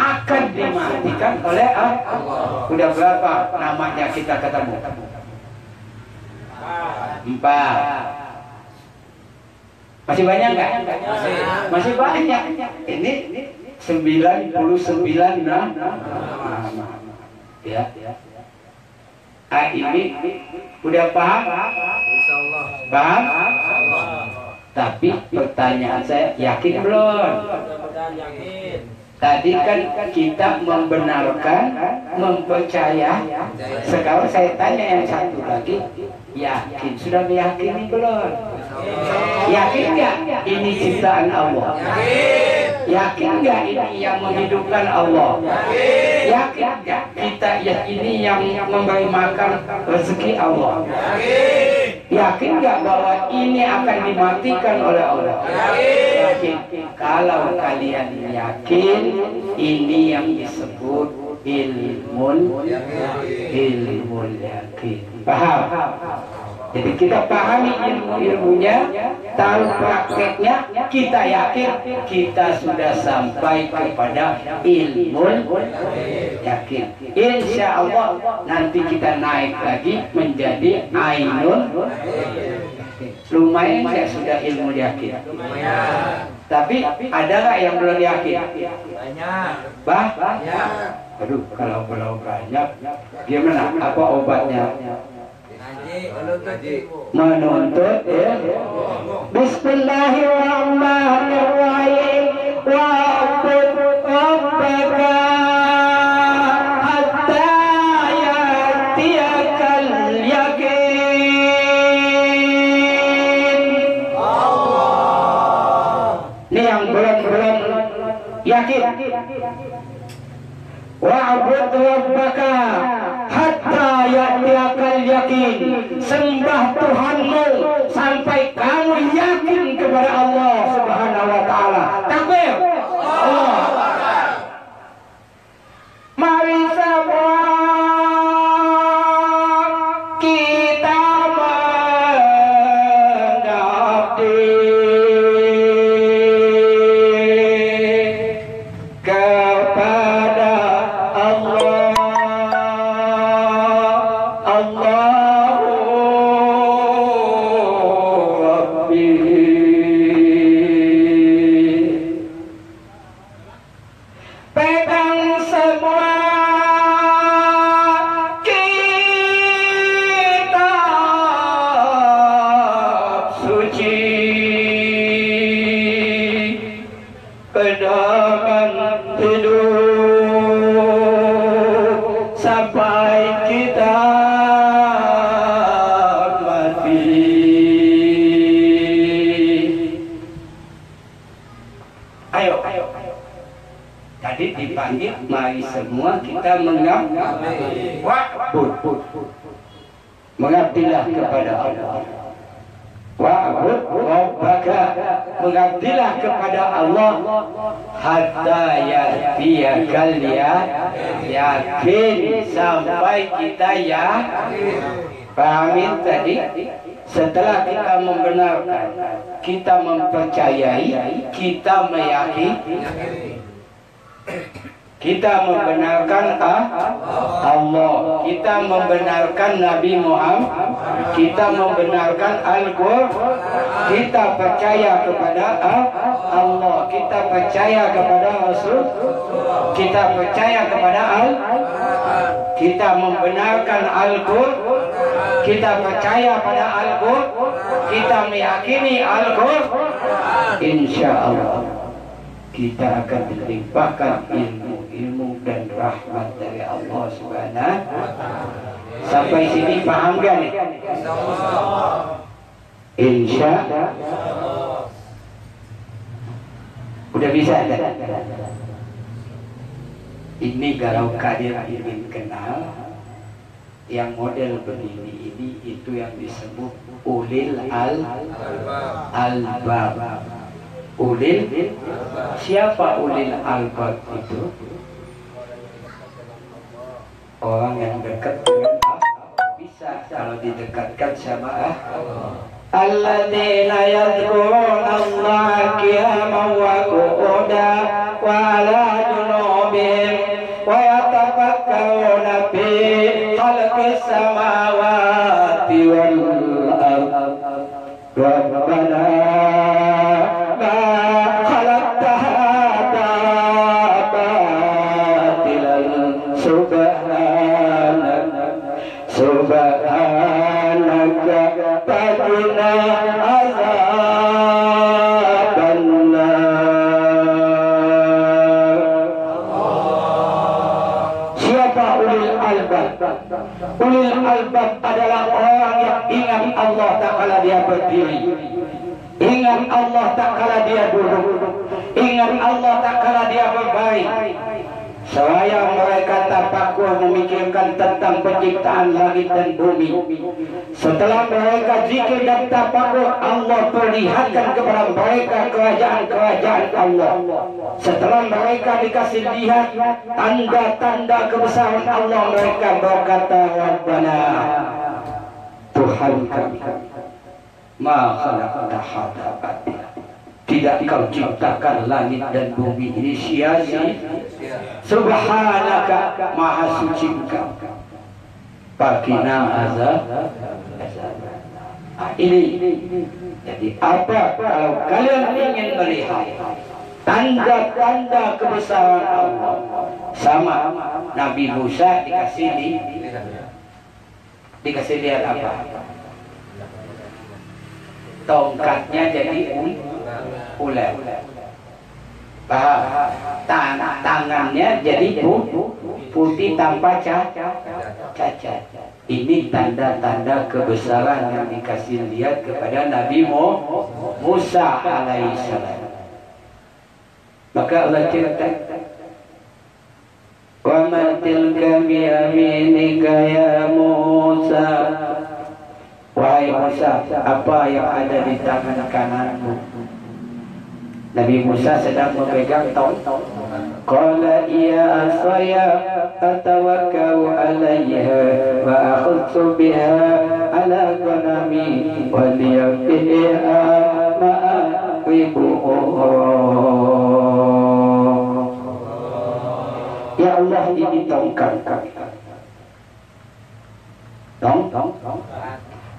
akan dimatikan oleh Allah. Udah berapa namanya kita ketemu? 4. Masih banyak nggak? Masih banyak. Ini 99 nama. Ya. Ini udah paham? Paham? Tapi pertanyaan saya, yakin belum? Tadi kan kita membenarkan, mempercaya. Sekarang saya tanya yang satu lagi, yakin? Sudah meyakini belum? Yakin nggak ini ciptaan Allah? Yakin nggak ini yang menghidupkan Allah? Yakin nggak kita ini yang memberi makan rezeki Allah? Yakin nggak bahwa ini akan dimatikan oleh Allah? Yakin. Kalau kalian yakin, ini yang disebut ilmun yakin. Paham? Jadi kita pahami ilmunya, tahu prakteknya, kita yakin kita sudah sampai kepada ilmu yakin. Insya Allah nanti kita naik lagi menjadi ainun. Lumayan ya sudah ilmu yakin. Tapi ada nggak yang belum yakin? Banyak. Aduh, kalau belum banyak, gimana? Apa obatnya? Menuntut ya. Bismillahirrahmanirrahim. Wa'bud rabbaka hatta ya'tiyakal yakin. Ini yang belum yakin. Wa'bud rabbaka hatta ya'tiyakal yakin. Sembah Tuhanmu sampai kamu yakin kepada Allah Subhanahu wa taala. Takbir. Allah. Mari semua kita mengabdi kepada Allah. Tadi dipanggil, mari semua kita mengabdi. Mengabdilah kepada Allah. wa'bud rabbaka, mengabdilah kepada Allah hatta ya'tiyakal yakin, sampai kita pahamin tadi. Setelah kita membenarkan, kita mempercayai, kita meyakini, kita membenarkan Allah, kita membenarkan Nabi Muhammad, kita membenarkan Al-Quran, kita percaya kepada Allah, kita percaya kepada Rasul, kita percaya kepada kita membenarkan Al-Quran, kita percaya pada Al-Quran, kita meyakini Al-Quran, insya Allah kita akan dilimpahkan ilmu dan rahmat dari Allah Subhanahu. Sampai sini paham kan? Insya Allah. Udah bisa kan? Ini kalau kalian ingin kenal yang model begini ini, itu yang disebut ulil albab. Ulil, siapa ulil albab itu? Orang yang dekat dengan Allah. Bisa kalau didekatkan sama alladzina yadhkuruna Allah qiyaman wa qu'udan wa 'ala junubihim wa yatafakkaruna fi khalqis samawati wal ardh. Rabbana ulil albab adalah orang yang ingat Allah tak kala dia berdiri, ingat Allah tak kala dia duduk, ingat Allah tak kala dia berbaring. Seraya mereka tafakur memikirkan tentang penciptaan langit dan bumi. Setelah mereka zikir dan tafakur, Allah perlihatkan kepada mereka kerajaan-kerajaan Allah. Setelah mereka dikasih lihat tanda-tanda kebesaran Allah, mereka berkata, Rabbana, Tuhan kami, ma khalaqta hadza batila. Tidak kau ciptakan langit dan bumi ini sia-sia. Subhanaka, maha suci Engkau. Fakina azab. Ini jadi apa kalau kalian ingin melihat tanda-tanda kebesaran Allah? Sama Nabi Musa dikasih lihat apa? Tongkatnya jadi ular. Paham? Tangannya jadi putih tanpa cacat. Ini tanda-tanda kebesaran yang dikasih lihat kepada Nabi Musa alaihissalam. Maka Allah cerita, wa ma tilka bi yaminika ya Musa. Wahai Musa, apa yang ada di tangan kananmu? Nabi Musa sedang memegang tongkat. Qala ya asaya atawakkau 'alayha wa akhudtu biha 'ala ghanami wa liya fiha ma'ribu. Ya Allah, ini tongkat.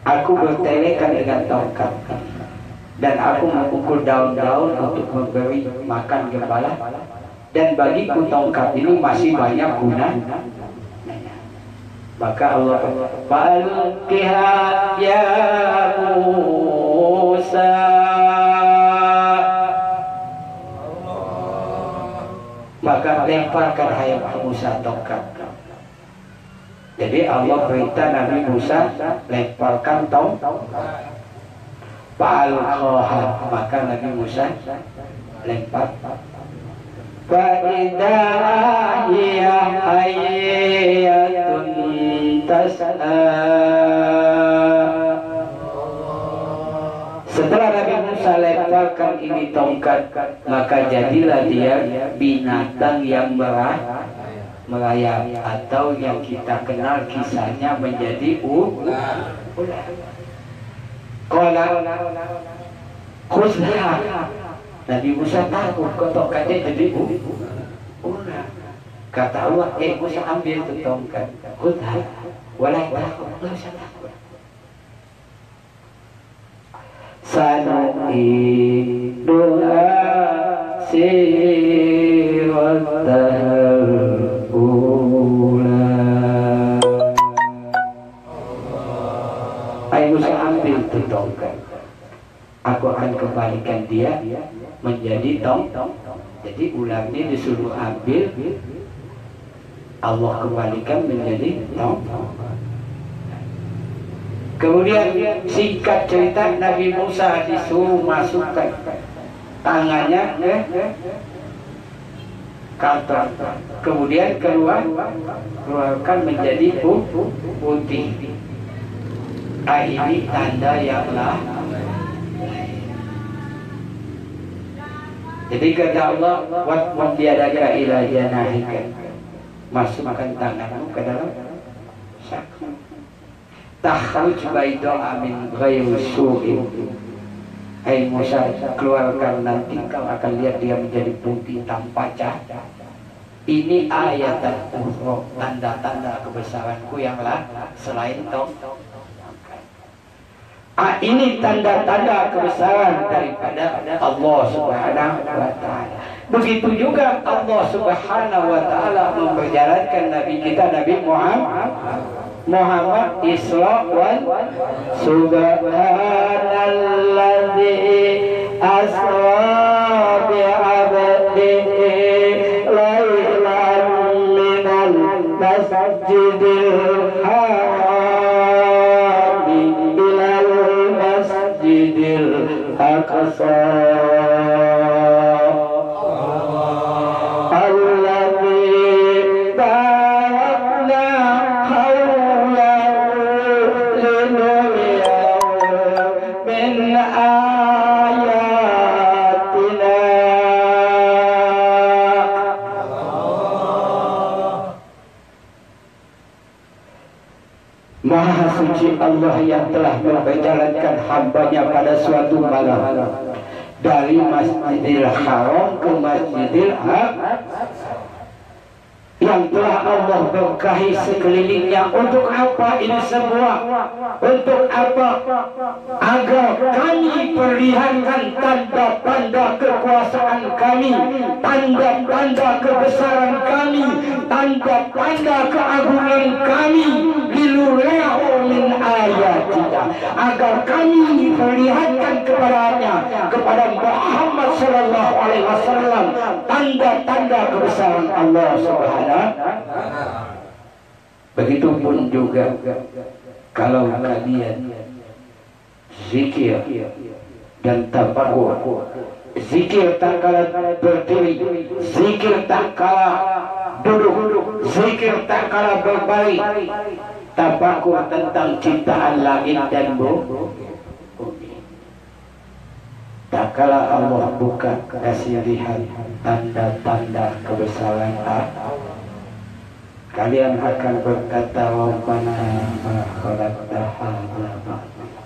Aku bertelekan dengan tongkat dan aku memukul daun-daun untuk memberi makan gembala, dan bagiku tongkat ini masih banyak guna. Maka Allah falqiha ya Musa, maka lemparkan hai Musa tongkat. Jadi Allah perintah Nabi Musa lemparkan tongkat. Fa'alqaha, maka Nabi Musa lempar. Fa'idha hiya hayyatun tas'a. melemparkan ini tongkat, maka jadilah dia binatang yang merayap, atau yang kita kenal kisahnya menjadi ular. Qala khuzha, Nabi Musa takut kok tongkatnya jadi ular. Kata Allah, Musa ambil tu tongkat, khuzha wala takut, enggak usah takut. Sanu'iduha siratal ula. Hai Musa, ambil tu tongkat, aku akan kembalikan dia menjadi jadi ular ini disuruh ambil, Allah kembalikan menjadi Kemudian singkat cerita, Nabi Musa disuruh masukkan tangannya ke kantong, kemudian keluarkan menjadi putih. Ini tanda yang lain. Jadi kata Allah, "Wa biadaka ila janahika." Masukkan tanganmu ke dalam sakmu. Takhruj bayda'a min ghairi su'in. Hai Musa, keluarkan, nanti kau akan lihat dia menjadi putih tanpa cacat. Ini ayat ukhra, tanda-tanda kebesaranku yang selain ini tanda-tanda kebesaran daripada Allah Subhanahu wa ta'ala. Begitu juga Allah Subhanahu wa ta'ala memperjalankan Nabi kita, Nabi Muhammad Isra wal Subhanalladzi asra bi'abdihi laylan minal masjidil haram ilal masjidil aqsa Allah yang telah memperjalankan hambanya pada suatu malam dari Masjidil Haram ke Masjidil Aqsa, yang telah Allah berkahi sekelilingnya. Untuk apa ini semua? Untuk apa? Agar kami perlihatkan tanda-tanda kekuasaan kami, tanda-tanda kebesaran kami, tanda-tanda keagungan kami. Liluriyahu min ayatina, agar kami perlihatkan kepadanya, kepada Muhammad sallallahu alaihi wasallam, tanda-tanda kebesaran Allah Subhanahu. Begitupun juga kalau kalian zikir dan tafakur, zikir tak kala berdiri, zikir tak kala duduk, zikir tak kala berbalik, tafakur tentang ciptaan langit dan bumi. Tak kala Allah buka kasih lihat tanda-tanda kebesaran Allah, kalian akan berkata, Rabbana ma khalaqta hadza batila.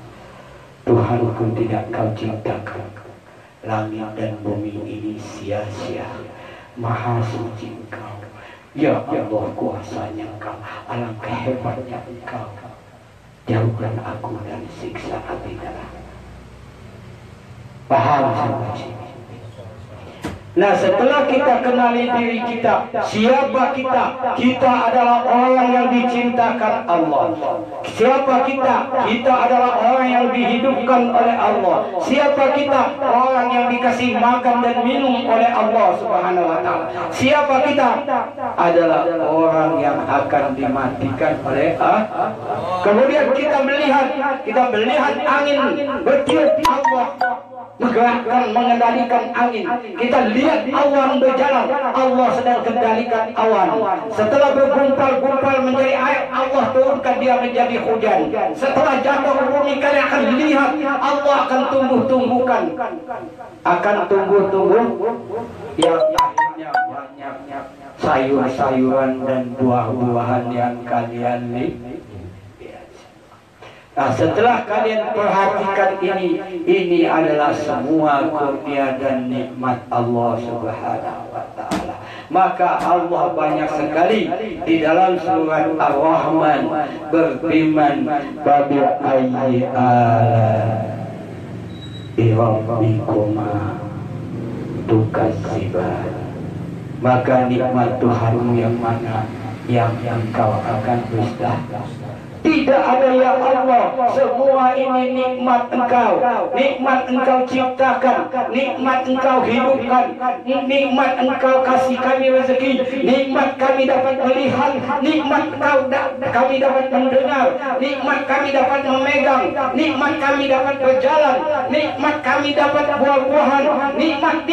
Tuhanku, tidak kau ciptakan langit dan bumi ini sia-sia. Maha suci Engkau, ya Allah, kuasanya Engkau, alangkah hebatnya Engkau. Jauhkan aku dari siksa api neraka. Paham sampai sini? Nah, setelah kita kenali diri kita, siapa kita? Kita adalah orang yang diciptakan Allah. Siapa kita? Kita adalah orang yang dihidupkan oleh Allah. Siapa kita? Orang yang dikasih makan dan minum oleh Allah Subhanahu wa ta'ala. Siapa kita? Adalah orang yang akan dimatikan oleh Allah. Kemudian kita melihat angin bertiup, Allah menggerakkan, mengendalikan angin. Kita lihat awan berjalan, Allah sedang kendalikan awan. Setelah bergumpal-gumpal menjadi air, Allah turunkan dia menjadi hujan. Setelah jatuh ke bumi, kalian akan lihat Allah akan tumbuh-tumbuhkan, akan tumbuh-tumbuh yang akhirnya banyak sayur-sayuran dan buah-buahan yang kalian lihat. Nah, setelah kalian perhatikan ini adalah semua kurnia dan nikmat Allah Subhanahu wa Ta'ala. Maka Allah banyak sekali di dalam surat Ar-Rahman berfirman, "Babi ayyi ala'i rabbikuma tukadziban." Maka nikmat Tuhanmu yang mana yang engkau akan dusta? Tidak ada ya Allah, semua ini nikmat Engkau, nikmat Engkau ciptakan, nikmat Engkau hidupkan, nikmat Engkau kasih kami rezeki, nikmat kami dapat melihat, nikmat kami dapat mendengar, nikmat kami dapat memegang, nikmat kami dapat berjalan, nikmat kami dapat buah-buahan, nikmat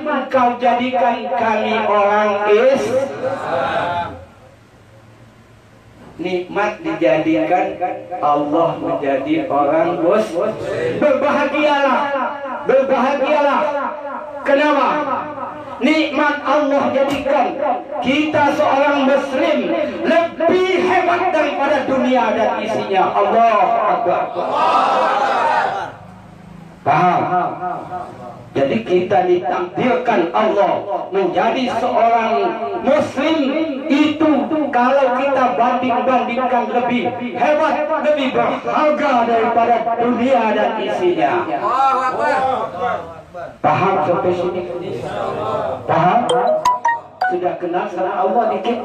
Engkau jadikan kami orang Islam. Nikmat dijadikan Allah menjadi orang Muslim. Berbahagialah. Kenapa? Nikmat Allah jadikan kita seorang Muslim lebih hebat daripada dunia dan isinya. Allah Akbar. Paham? Jadi kita ditakdirkan Allah menjadi seorang Muslim itu kalau kita bandingkan lebih hebat, lebih berharga daripada dunia dan isinya. Paham sampai sini? Paham? Sudah kenal sama Allah dikit?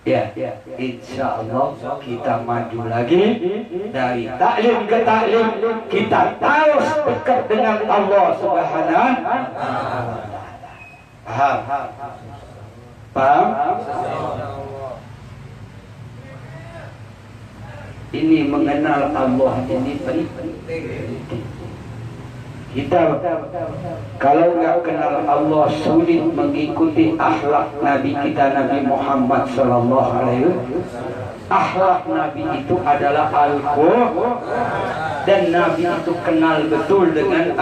Ya, insya Allah kita maju lagi dari taklim ke taklim, kita terus dekat dengan Allah Subhanahu. Paham? Ini mengenal Allah ini penting. Kita kalau nggak kenal Allah sulit mengikuti akhlak Nabi kita Nabi Muhammad Sallallahu Alaihi Wasallam. Akhlak Nabi itu adalah Al-Quran dan Nabi itu kenal betul dengan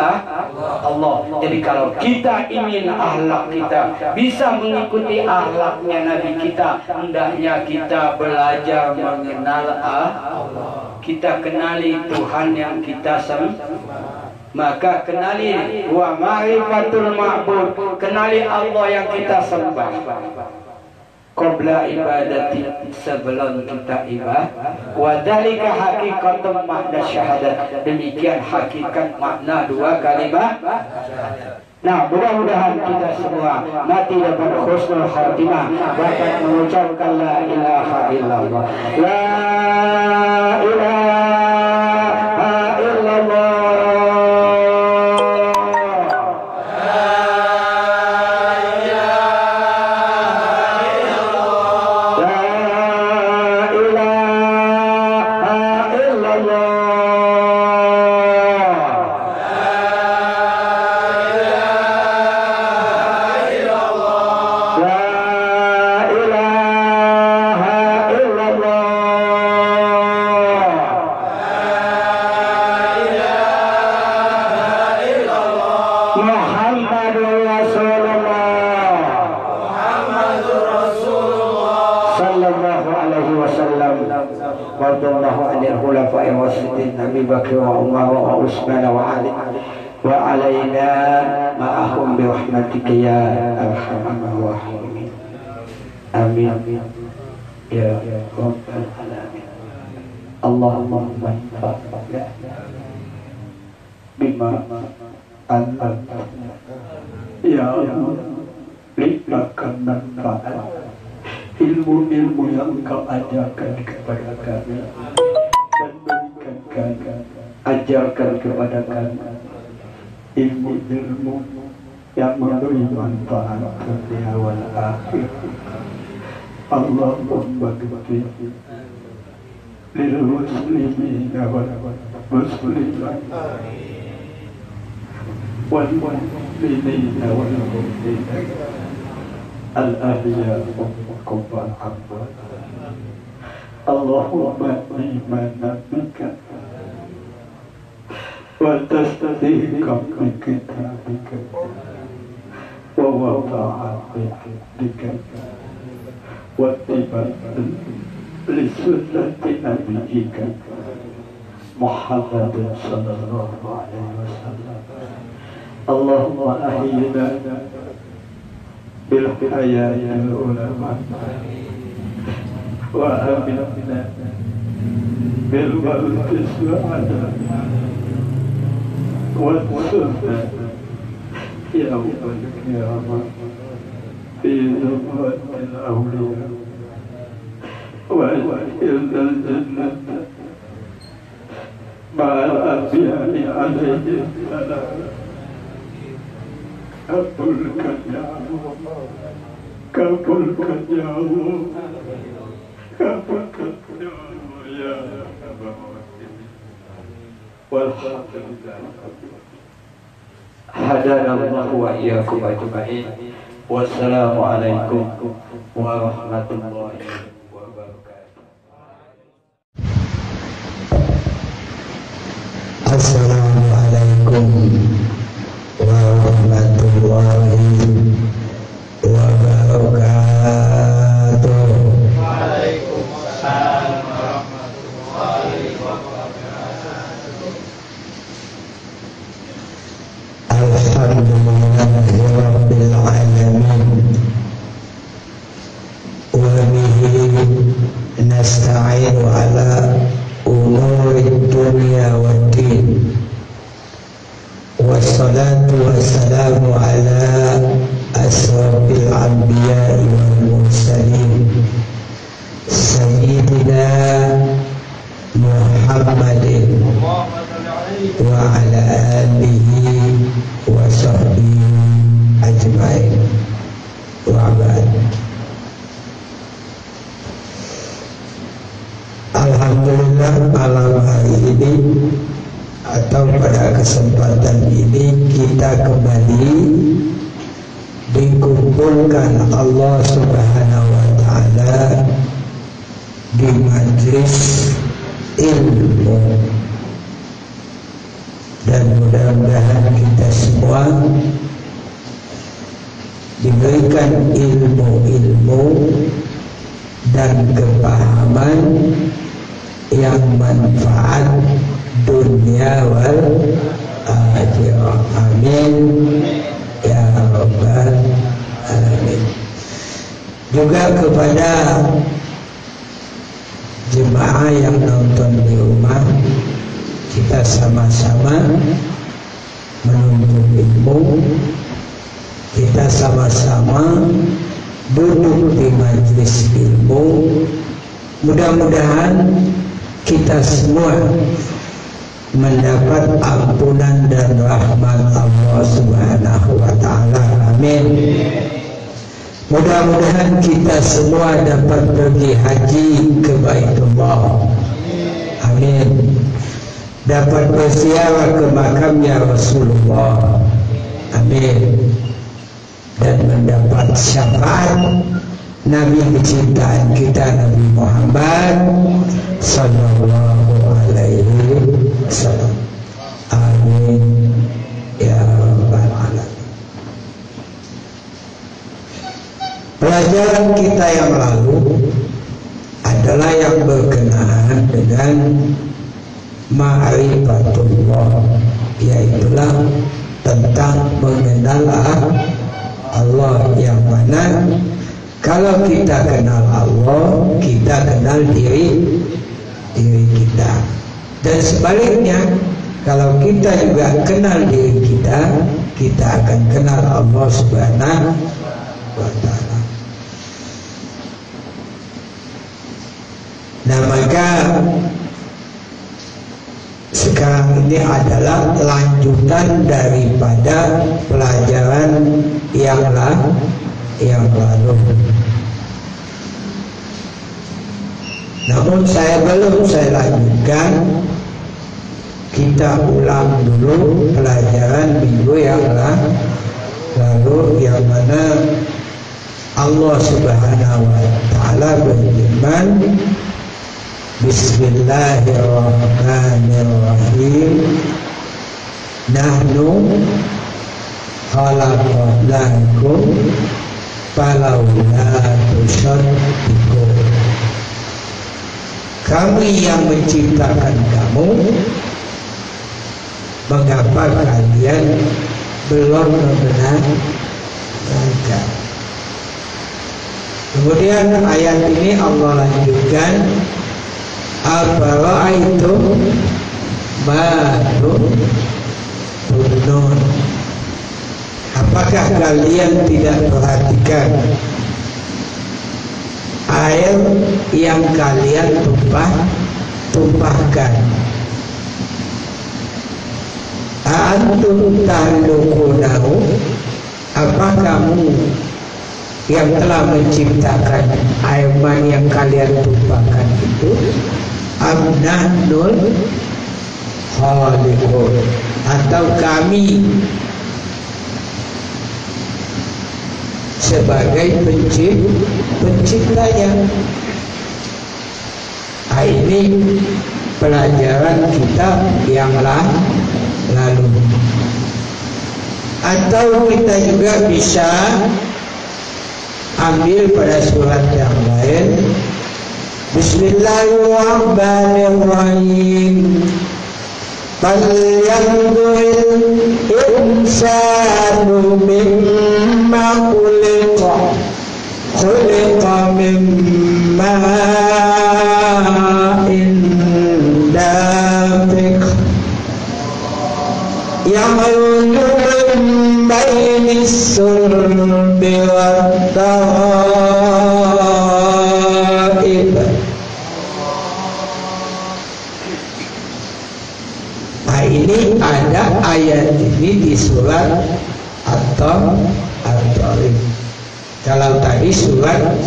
Allah. Jadi kalau kita ingin akhlak kita bisa mengikuti akhlaknya Nabi kita, hendaknya kita belajar mengenal Allah. Kita kenali Tuhan yang kita sembah. Maka kenali wa ma'rifatul ma'bud, kenali Allah yang kita sembah. Qabla ibadati, sebelum kita ibadah. Wa dzalika haqiqatum makna syahadat, demikian hakikat makna dua kalimat. Nah, mudah-mudahan kita semua mati dapat husnul khatimah dapat mengucapkan la ilaha illallah. La ilaha illallah. Bakr wa Umar wa Utsman wa Ali wa alaina ma'ahum bi rahmatika ya arhamar rahimin. Amin ya rabbal alamin. Allahumma anfa'na bima an'amta ya Allah, limpahkan manfaat ilmu-ilmu yang Engkau ajarkan kepada kami dan ajarkan kepada kami ilmu-ilmu yang memberi manfaat dunia wal akhir. Allahumma ghfir lil muslimina wal muslimin wal mu'minina wal mu'minat al-ahya minkum wal amwat. Allahumma imana bika wa tasdiqan bi kitabika wa wada'an bika wa tibatan li sunnati nabiyyika Muhammadin sallallahu alaihi wasallam. Allahumma ahyina bil hayatil ulama wa amitna bil mauti su'ada wa sunnah ya Allah ya Allah fi zumratil awliya wa ilal jannah ma'al anbiya'i alaihi salam. Kabulkan ya Allah, kabulkan ya Allah, kabulkan ya Allah ya Rabbal walhamdulillah. Hadanallahu wa iyyakum ajma'in. Wassalamualaikum warahmatullahi wabarakatuh. Assalamualaikum warahmatullahi wabarakatuh. Waalaikumsalam warahmatullahi wabarakatuh. Alhamdulillahirabbil alamin. Wa bihi nasta'inu ala umurid dunya waddin. Wassalatu wassalamu ala asrafil anbiya'i wal mursalin Sayyidina Muhammadin wa ala alihi wa sahbihi ajma'in wa ba'd. Alhamdulillah, malam hari ini atau pada kesempatan ini kita kembali dikumpulkan Allah Subhanahu wa ta'ala di majlis ilmu, dan mudah-mudahan kita semua diberikan ilmu-ilmu dan kepahaman yang manfaat dunia wal akhirah. Amin ya rabbal alamin. Juga kepada jemaah yang nonton di rumah, kita sama-sama menuntut ilmu, kita sama-sama duduk di majelis ilmu. Mudah-mudahan kita semua mendapat ampunan dan rahmat Allah Subhanahu wa ta'ala. Amin. Mudah-mudahan kita semua dapat pergi haji ke Baitullah. Amin. Dapat berziarah ke makamnya Rasulullah. Amin. Dan mendapat syafaat Nabi kecintaan kita, Nabi Muhammad sallallahu alaihi wasallam. Amin ya rabbal alamin. Pelajaran kita yang lalu adalah yang berkenaan dengan ma'rifatullah, yaitulah tentang mengenal Allah, yang mana kalau kita kenal Allah, kita kenal diri kita. Dan sebaliknya, kalau kita juga kenal diri kita, kita akan kenal Allah Subhanahu wa ta'ala. Nah, maka sekarang ini adalah lanjutan daripada pelajaran yang lalu. Namun saya lanjutkan kita ulang dulu pelajaran minggu yang lalu, yang mana Allah Subhanahu wa taala berfirman, Bismillahirrahmanirrahim, nahnu khalaqnakum falawla tusaddiqun. Kami yang menciptakan kamu, mengapa kalian belum membenarkan? Kemudian ayat ini Allah lanjutkan, afara'aitum ma tunun. Apakah kalian tidak perhatikan air yang kalian tumpahkan? Antum tahluqunahu, apa kamu yang telah menciptakan air mani yang kalian tumpahkan itu? Amnahnul khaliqun, atau kami sebagai penciptanya? Ini pelajaran kita yang lalu. Atau kita juga bisa ambil pada surat yang lain. Bismillahirrahmanirrahim. Falyanzuril insanu mimma khuliqa. Khuliqa mimma dafiq yakhruju min bainis sulbi wat tara'ib. Ini ada ayat ini di surat At-Tariq. Kalau tadi surat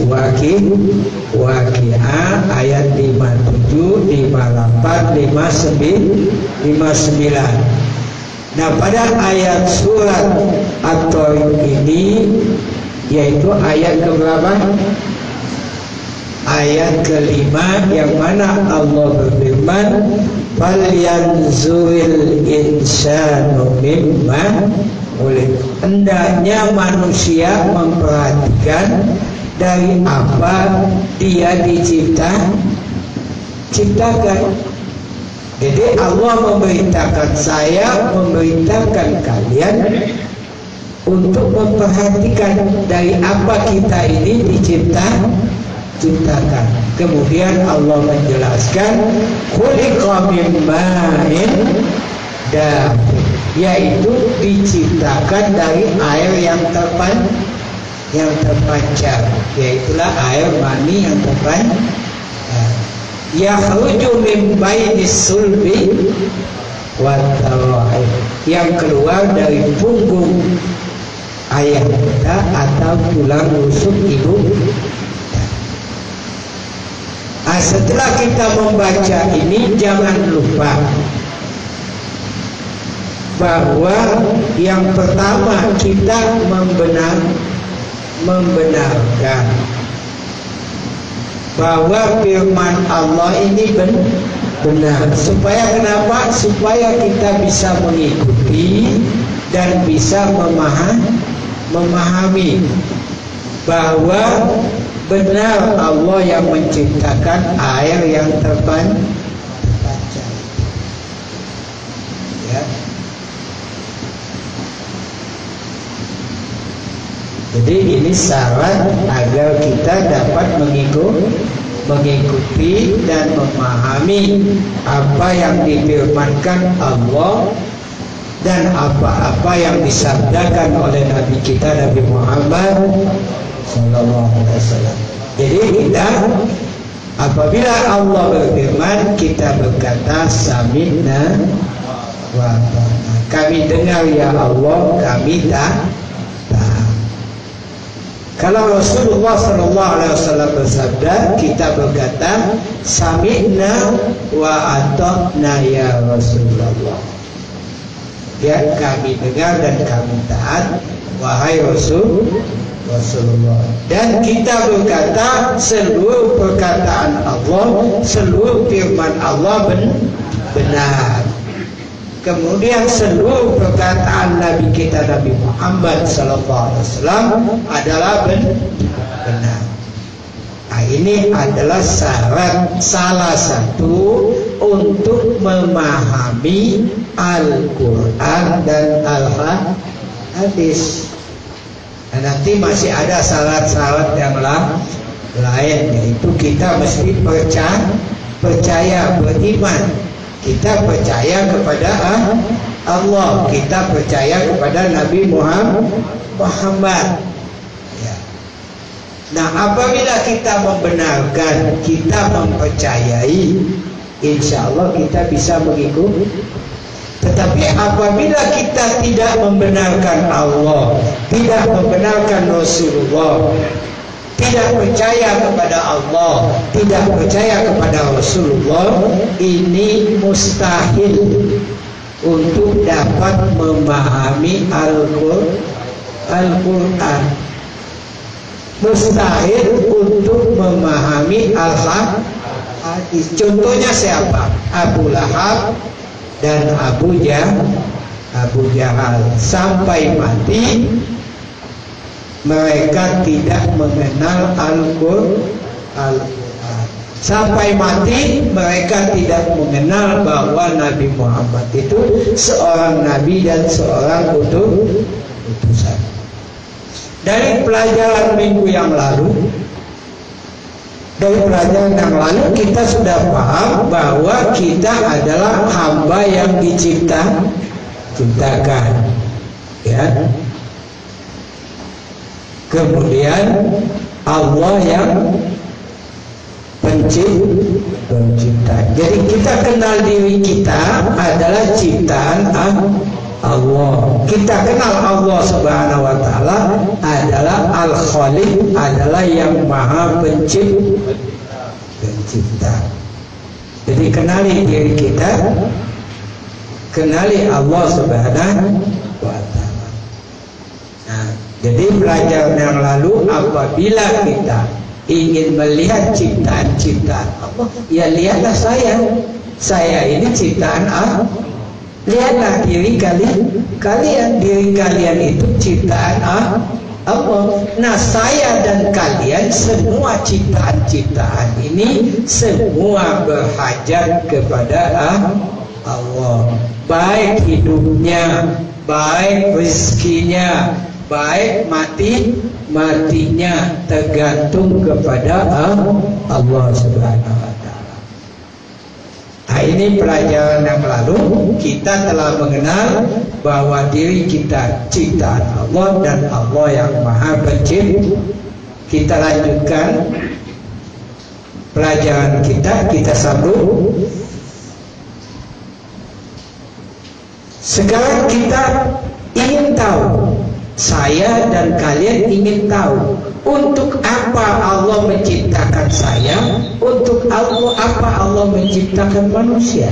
Waqi'ah ayat 57, 58, 59. Nah, pada ayat surat At-Tariq ini, yaitu ayat keberapa? Ayat kelima, yang mana Allah berfirman, falyanzuril insanu mimma khuliqa. Hendaknya manusia memperhatikan dari apa dia diciptakan. Jadi Allah memerintahkan saya, memerintahkan kalian untuk memperhatikan dari apa kita ini diciptakan. Kemudian Allah menjelaskan khuliqa min ma'in dafiq, yaitu diciptakan dari air yang terpancar, yaitulah air mani yang terpancar. Yakhruju min bainis sulbi wat tara'ib, yang keluar dari punggung ayah kita atau tulang rusuk ibu. Setelah kita membaca ini, jangan lupa bahwa yang pertama kita membenarkan bahwa firman Allah ini benar. Supaya kenapa? Supaya kita bisa mengikuti dan bisa memahami bahwa benar Allah yang menciptakan air yang terpancar. Ya. Jadi ini syarat agar kita dapat mengikuti dan memahami apa yang difirmankan Allah dan apa-apa yang disabdakan oleh Nabi kita, Nabi Muhammad Sallallahu Alaihi Wasallam. Jadi kita apabila Allah berfirman, kita berkata sami'na wa ata'na. Kami dengar ya Allah, kami taat. Kalau Rasulullah SAW bersabda, kita berkata sami'na wa ata'na ya Rasulullah. Ya, kami dengar dan kami taat wahai Rasulullah. Dan kita berkata seluruh perkataan Allah, seluruh firman Allah benar. Kemudian seluruh perkataan Nabi kita Nabi Muhammad SAW adalah benar. Nah, ini adalah syarat salah satu untuk memahami Al-Quran dan Al-Hadis. Nah, nanti masih ada syarat-syarat yang lain, yaitu kita mesti percaya beriman. Kita percaya kepada Allah, kita percaya kepada Nabi Muhammad. Ya. Nah, apabila kita membenarkan, kita mempercayai, insya Allah kita bisa mengikuti. Tetapi apabila kita tidak membenarkan Allah, tidak membenarkan Rasulullah, tidak percaya kepada Allah, tidak percaya kepada Rasulullah, ini mustahil untuk dapat memahami Al-Quran. Mustahil untuk memahami Al-Hadis. Contohnya siapa? Abu Lahab dan Abu Jahal sampai mati mereka tidak mengenal Al-Quran. Sampai mati mereka tidak mengenal bahwa Nabi Muhammad itu seorang nabi dan seorang utusan. Dari pelajaran minggu yang lalu, kita sudah paham bahwa kita adalah hamba yang diciptakan, ya. Kemudian Allah yang pencipta. Jadi kita kenal diri kita adalah ciptaan Allah. Kita kenal Allah Subhanahu wa taala adalah Al-Khaliq, adalah yang Maha Pencipta. Jadi kenali diri kita, kenali Allah Subhanahu wa taala. Nah, jadi pelajaran yang lalu, apabila kita ingin melihat ciptaan-ciptaan Allah, ya lihatlah saya ini ciptaan Allah. Lihatlah diri kalian, diri kalian itu ciptaan Allah. Nah, saya dan kalian semua ciptaan-ciptaan ini semua berhajat kepada Allah. Baik hidupnya, baik rezekinya, baik matinya tergantung kepada Allah Subhanahu wa taala. Nah, ini pelajaran yang lalu kita telah mengenal bahwa diri kita ciptaan Allah dan Allah yang Maha Pencipta. Kita lanjutkan pelajaran kita sambung. Sekarang kita ingin tahu, saya dan kalian ingin tahu, untuk apa Allah menciptakan saya, untuk apa Allah menciptakan manusia.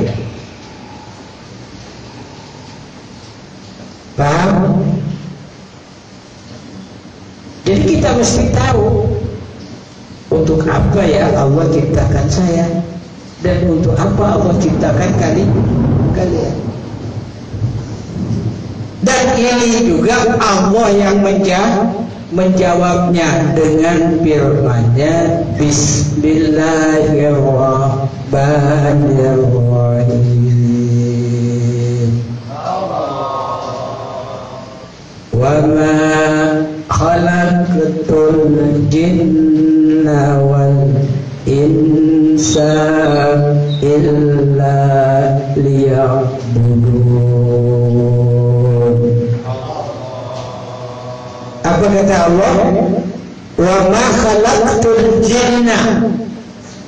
Paham? Jadi kita mesti tahu untuk apa ya Allah ciptakan saya, dan untuk apa Allah ciptakan kalian. Dan ini juga Allah yang menjawabnya dengan firman-Nya, Bismillahirrahmanirrahim. Wa ma khalaqtul jinna wal insa illa liya'budun. Apa kata Allah? Wa ma khalaqtul jinna,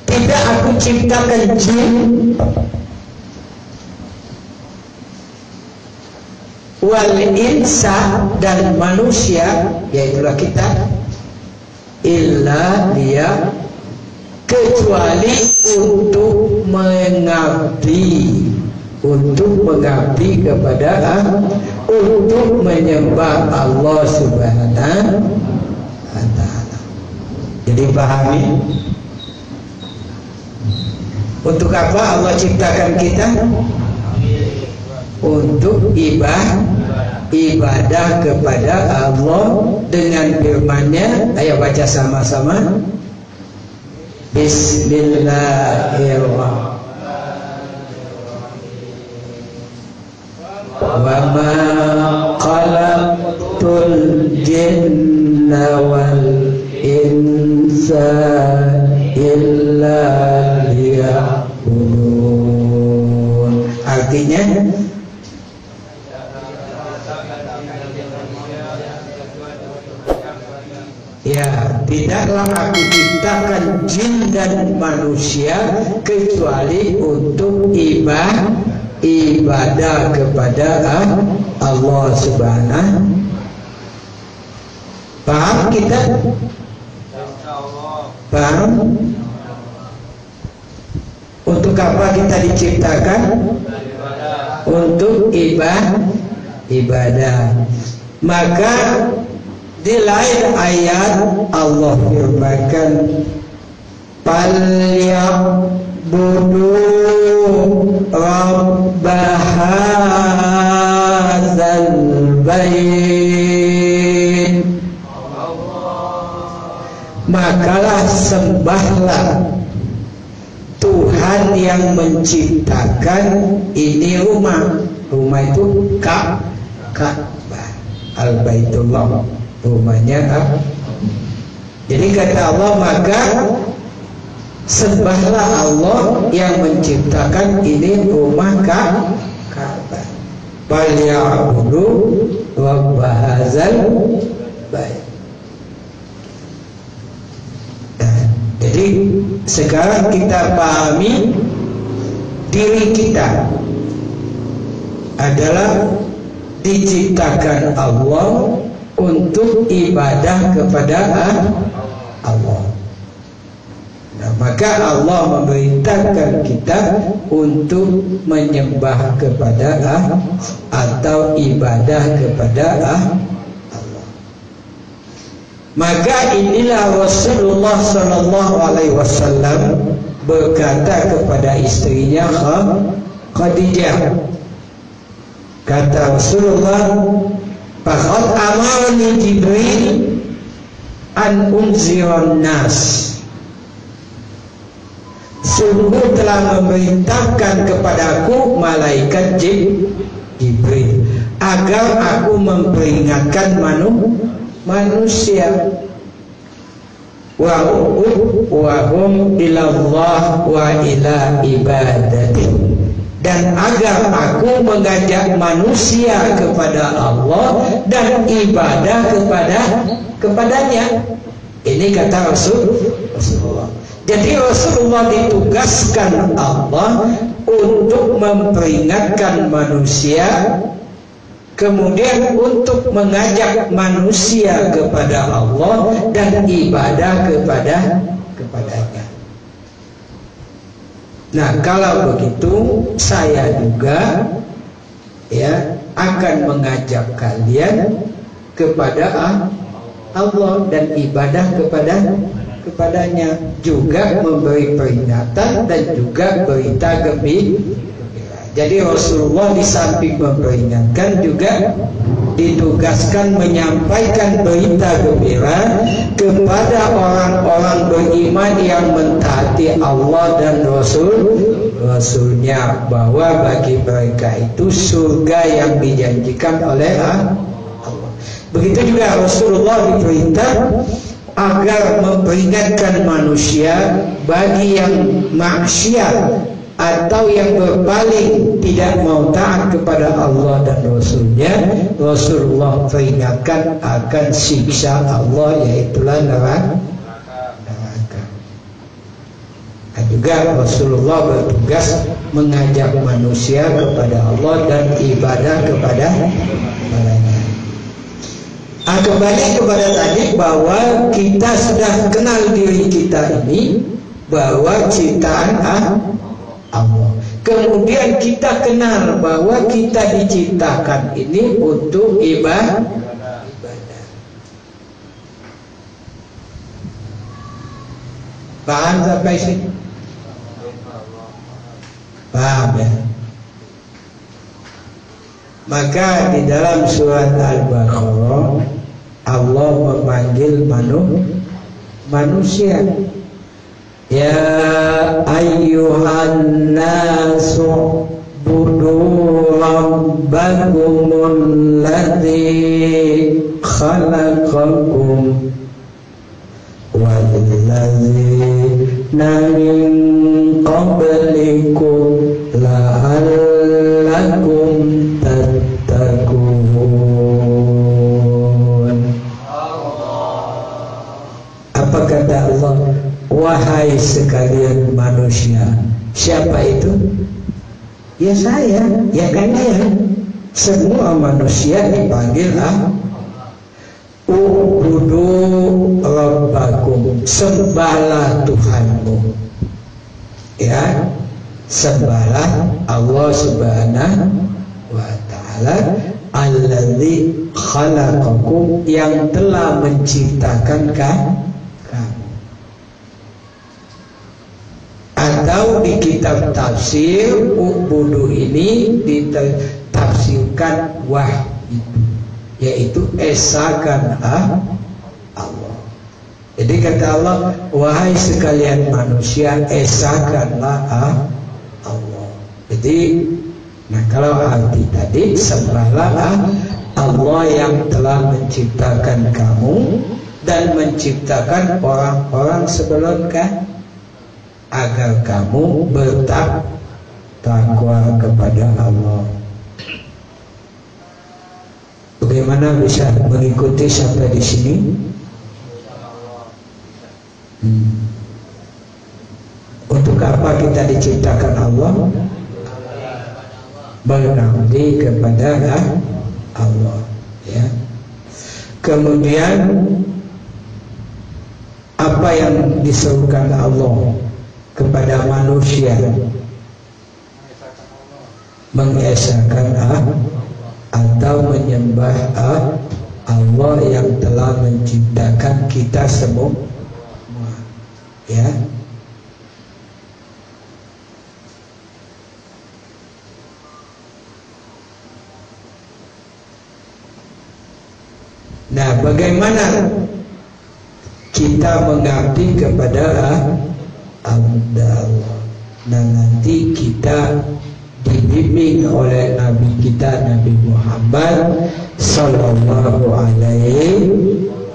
tidak aku ciptakan jin, wal insa dan manusia, yaitulah kita, illa dia, kecuali untuk mengabdi kepada untuk menyembah Allah Subhanahu wa ta'ala. Jadi pahami untuk apa Allah ciptakan kita? Untuk ibadah kepada Allah dengan firman-Nya. Ayo baca sama-sama. Bismillahirrahmanirrahim. Wa ma khalaqtul jinna wal insa illa liya'budun. Artinya ya, tidaklah aku ciptakan jin dan manusia kecuali untuk ibadah kepada Allah Subhanahu. Paham kita? Paham? Untuk apa kita diciptakan? Untuk ibadah. Maka di lain ayat Allah firmankan, "Falyabudu rabbahadzal bait." Makalah sembahlah Tuhan yang menciptakan ini rumah. Rumah itu Ka'bah, Al-Baitullah. Rumahnya apa? Jadi kata Allah, maka sembahlah Allah yang menciptakan ini rumah Ka'bah. Falyabudu rabbahadzal bait. Jadi sekarang kita pahami diri kita adalah diciptakan Allah untuk ibadah kepada Allah. Nah, maka Allah memerintahkan kita untuk menyembah kepada atau ibadah kepada Allah. Maka inilah Rasulullah sallallahu alaihi wasallam berkata kepada istrinya Khadijah. Kata Rasulullah, "Faqad amarni Jibril an unziran nas." Sungguh telah memerintahkan kepadaku malaikat Jibril agar aku memperingatkan manusia wa hum ilallah wa ila ibadati, dan agar aku mengajak manusia kepada Allah dan ibadah kepadanya. Ini kata Rasulullah. Jadi Rasulullah ditugaskan Allah untuk memperingatkan manusia, kemudian untuk mengajak manusia kepada Allah dan ibadah kepadanya. Nah, kalau begitu saya juga akan mengajak kalian kepada Allah dan ibadah kepadanya, juga memberi peringatan dan juga berita gembira. Jadi Rasulullah di samping memperingatkan juga ditugaskan menyampaikan berita gembira kepada orang-orang beriman yang mentaati Allah dan Rasulnya, bahwa bagi mereka itu surga yang dijanjikan oleh Allah. Begitu juga Rasulullah diperintah agar memperingatkan manusia bagi yang maksiat atau yang berpaling tidak mau taat kepada Allah dan Rasulnya. Rasulullah peringatkan akan siksa Allah, yaitulah neraka. Dan juga Rasulullah bertugas mengajak manusia kepada Allah dan ibadah kepadanya. Kembali kepada tadi bahwa kita sudah kenal diri kita ini bahwa ciptaan Allah. Kemudian kita kenal bahwa kita diciptakan ini untuk ibadah. Paham sampai sini? Paham ya? Maka di dalam surat Al-Baqarah Allah memanggil manusia. Ya ayyuhan nasu budu rabbakumul ladzi khalaqakum walladzina min qablikum la'allakum tattaqun. Apa kata Allah? Wahai sekalian manusia. Siapa itu? Ya saya, ya kalian. Semua manusia dipanggil Ubudu Rabbakum, sembahlah Tuhanmu. Ya, sembahlah Allah Subhanahu wa ta'ala alladzi khalaqakum, yang telah menciptakan kamu. Atau di kitab tafsir Ubudu ini ditafsirkan wahid, yaitu esakan Allah. Jadi kata Allah, wahai sekalian manusia, esakanlah Allah. Jadi, nah kalau arti tadi, sembahlah Allah yang telah menciptakan kamu dan menciptakan orang-orang sebelum agar kamu bertakwa kepada Allah. Bagaimana bisa mengikuti sampai di sini? Untuk apa kita diciptakan Allah? Berbakti kepada Allah, ya. Kemudian apa yang disuruhkan Allah kepada manusia? Mengesahkan atau menyembah Allah yang telah menciptakan kita semua, ya. Nah, bagaimana kita mengabdi kepada Allah? Nah, nanti kita dibimbing oleh Nabi kita, Nabi Muhammad Sallallahu Alaihi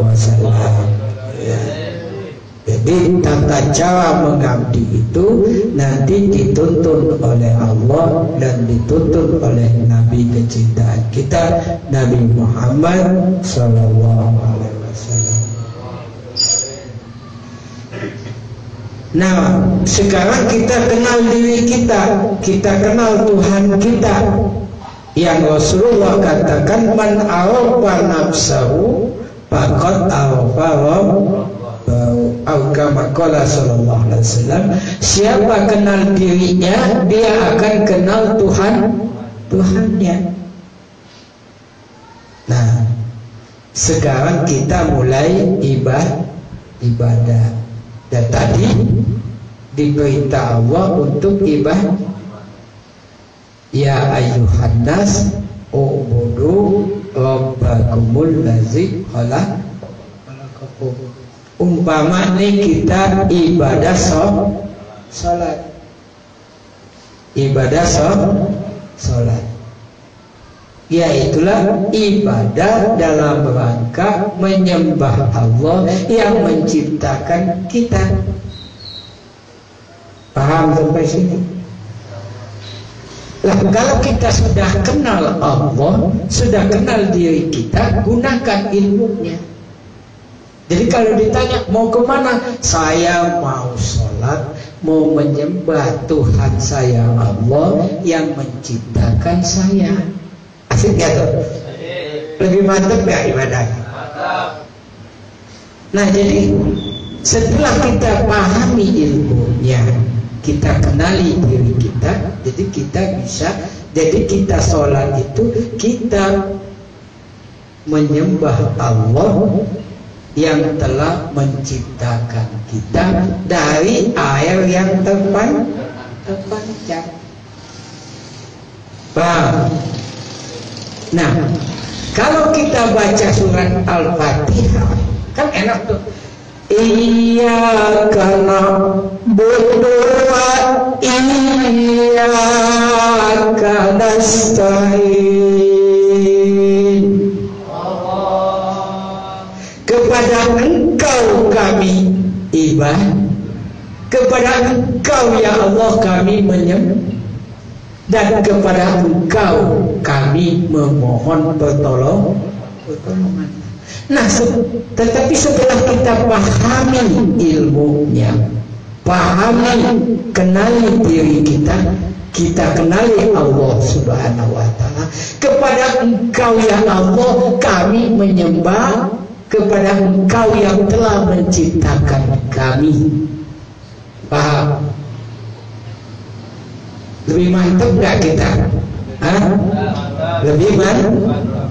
Wasallam, ya. Jadi tata cara mengabdi itu nanti dituntun oleh Allah dan dituntun oleh Nabi kecintaan kita, Nabi Muhammad Sallallahu Alaihi Wasallam. Nah, sekarang kita kenal diri kita, kita kenal Tuhan kita. Yang Rasulullah katakan, man arafa nafsahu faqad arafa rabbahu, atau kama qala sallallahu alaihi wasallam, siapa kenal dirinya, dia akan kenal Tuhannya. Nah, sekarang kita mulai ibadah. Dan tadi diperintah Allah untuk ibadah. Ya ayyuhan nas ubudu rabbakumul ladzi khalaqakum. Umpama nih kita ibadah salat. Ibadah salat. Yaitulah ibadah dalam rangka menyembah Allah yang menciptakan kita. Paham sampai sini? Lah, kalau kita sudah kenal Allah, sudah kenal diri kita, gunakan ilmunya. Jadi kalau ditanya mau kemana, saya mau sholat, mau menyembah Tuhan saya Allah yang menciptakan saya. Asik ya tuh? Lebih mantap gak ibadahnya? Nah, jadi setelah kita pahami ilmunya, kita kenali diri kita, jadi kita bisa, jadi kita sholat itu kita menyembah Allah yang telah menciptakan kita dari air yang terpancar. Paham? Nah, kalau kita baca surat Al-Fatihah, kan enak tuh. Iyyaka na'budu wa iyyaka nasta'in. Kepada Engkau kami ibadah, kepada Engkau ya Allah kami menyembah, dan kepada Engkau kami memohon pertolongan. Nah, tetapi setelah kita pahami ilmunya, pahami, kenali diri kita, kita kenali Allah Subhanahu wa Ta'ala. Kepada Engkau ya Allah kami menyembah, kepada Engkau yang telah menciptakan kami. Paham? Lebih mantap gak kita? Hah? Lebih mantap.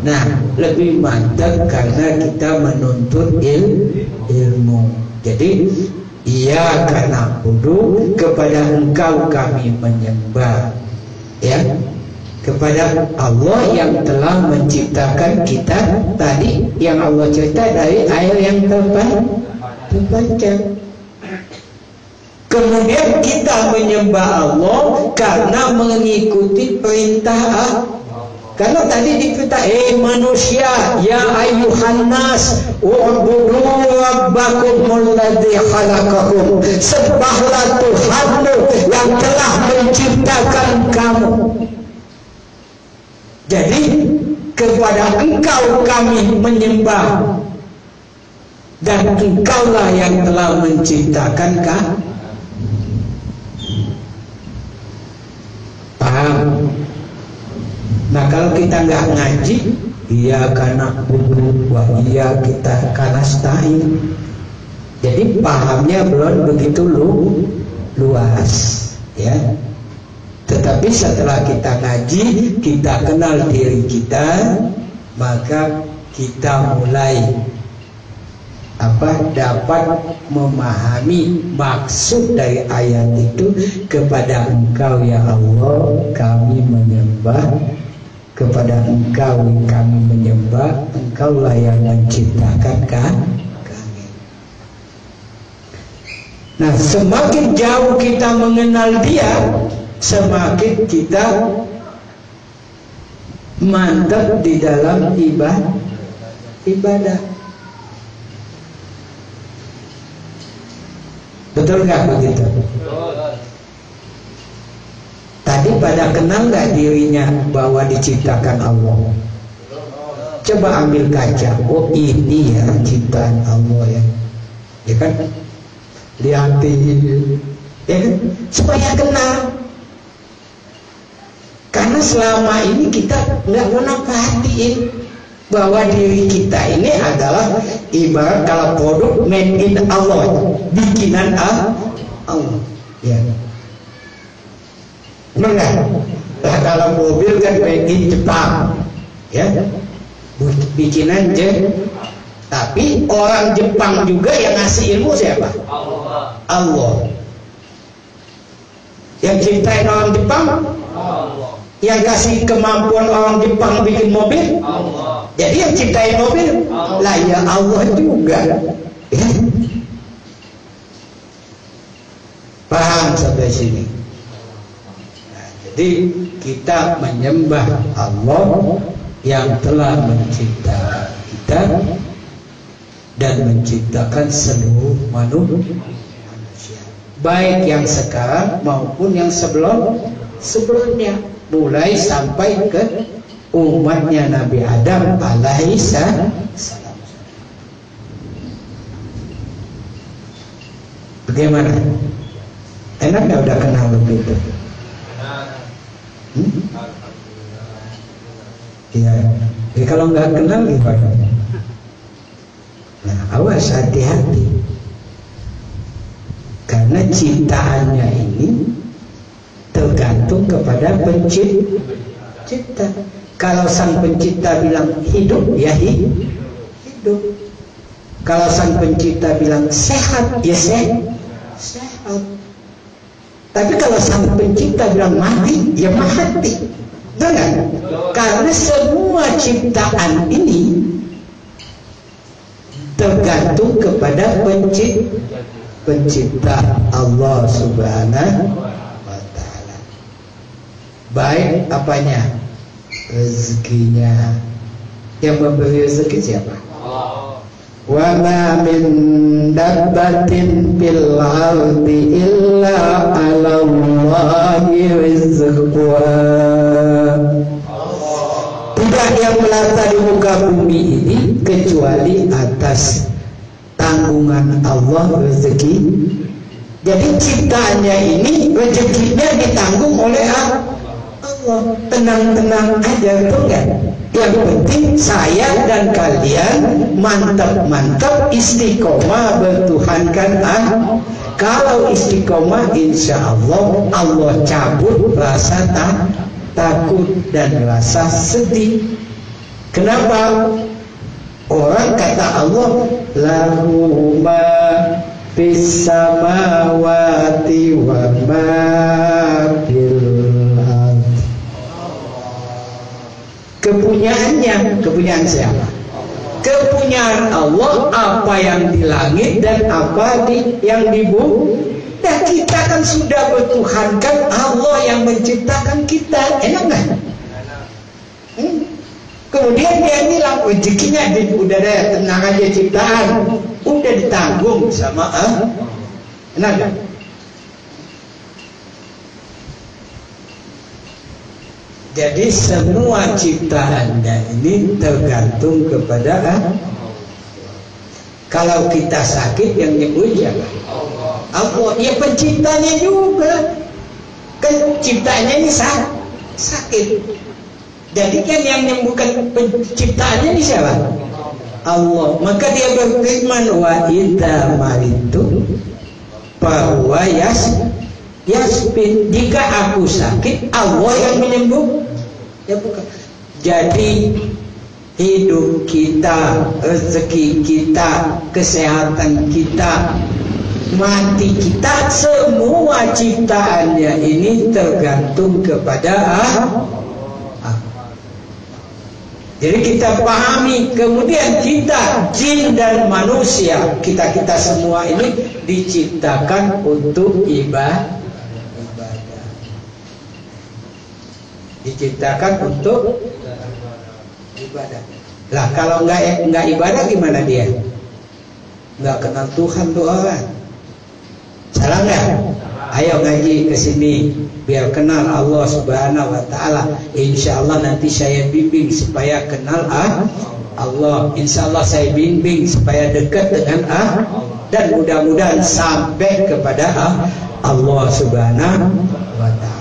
Nah, lebih mantap karena kita menuntut ilmu. Jadi, iya karena na'budu, kepada Engkau kami menyembah. Ya, kepada Allah yang telah menciptakan kita tadi, yang Allah cerita dari air yang terpancar. Kemudian kita menyembah Allah karena mengikuti perintah. Karena tadi diperintah, manusia, ya ayyuhan nas, u'budu rabbakumul ladzi khalaqakum. Sembahlah Tuhanmu yang telah menciptakan kamu. Jadi kepada Engkau kami menyembah, dan Engkaulah yang telah menciptakan kami. Paham? Nah, kalau kita nggak ngaji, iya karena na'budu wa iya kita nasta'in. Jadi pahamnya belum begitu luas, ya. Tetapi setelah kita ngaji, kita kenal diri kita, maka kita mulai dapat memahami maksud dari ayat itu. Kepada Engkau ya Allah kami menyembah, kepada Engkau kami menyembah, Engkaulah yang menciptakan kami. Nah, semakin jauh kita mengenal Dia, semakin kita mantap di dalam ibadah. Betul nggak begitu? Tadi pada kenal nggak dirinya bahwa diciptakan Allah? Coba ambil kaca. Oh, ini ya ciptaan Allah ya. Ya kan? Lihatin, ya kan? Supaya kenal. Karena selama ini kita nggak pernah perhatiin bahwa diri kita ini adalah ibarat kalau produk made in Allah, bikinan Allah. Ya. Enggak. Nah, kalau mobil kan made in Jepang, ya, bikinan tapi orang Jepang juga yang ngasih ilmu siapa? Allah. Yang ciptain orang Jepang? Allah. Yang kasih kemampuan orang Jepang bikin mobil? Allah. Jadi yang ciptain mobil? Allah. Lah ya Allah juga. Ya. Paham sampai sini? Nah, jadi kita menyembah Allah yang telah menciptakan kita dan menciptakan seluruh manusia, baik yang sekarang maupun yang sebelumnya, mulai sampai ke umatnya Nabi Adam alaihi salam. Bagaimana? Enak nggak udah kenal begitu? Iya. Jadi kalau nggak kenal gimana? Nah, awas hati-hati. Karena ciptaannya ini tergantung kepada pencipta. Kalau sang pencipta bilang hidup, ya hidup. Kalau sang pencipta bilang sehat, ya sehat. Tapi kalau sang pencipta bilang mati, ya mati. Jangan. Karena semua ciptaan ini tergantung kepada pencipta Allah Subhanahu wa ta'ala. Baik apanya? Rezekinya. Yang memberi rezeki siapa? Wa ma min dabbatin fil ardi illa 'ala Allahi rizquha. Tidak yang melata di muka bumi ini kecuali atas tanggungan Allah rezeki. Jadi ciptaannya ini rezekinya ditanggung oleh Allah. Tenang-tenang aja, betul kan? Yang penting saya dan kalian mantap-mantap istiqomah bertuhankan Allah. Kalau istiqomah, insya Allah Allah cabut rasa takut dan rasa sedih. Kenapa? Orang kata Allah, lahu ma fis samawati wa ma fil ardh. Kepunyaan siapa? Kepunyaan Allah, apa yang di langit dan apa yang di bumi. Dan kita kan sudah bertuhankan Allah yang menciptakan kita. Enak nggak? Kemudian dia bilang rezekinya udah deh, tenang aja ciptaan, udah ditanggung sama Allah. Enak nggak? Jadi semua ciptaannya ini tergantung kepada Allah. Kalau kita sakit, yang nyembuh siapa? Allah. Ya penciptanya juga. Kan ciptanya ini sakit. Jadi kan yang menyembuhkan penciptaannya ini siapa? Allah. Maka dia berfirman, wa idza maritu fa huwa yasbin. Jika aku sakit, Allah yang menyembuh. Ya bukan. Jadi hidup kita, rezeki kita, kesehatan kita, mati kita, semua ciptaannya ini tergantung kepada Allah. Jadi kita pahami, kemudian kita, jin dan manusia, kita semua ini diciptakan untuk ibadah. Diciptakan untuk ibadah. Lah kalau nggak ibadah gimana dia? Nggak kenal Tuhan tuh orang. Salah nggak? Ayo ngaji ke sini biar kenal Allah Subhanahu wa taala. Insyaallah nanti saya bimbing supaya kenal Allah. Insyaallah saya bimbing supaya dekat dengan Allah dan mudah-mudahan sampai kepada Allah Subhanahu wa taala.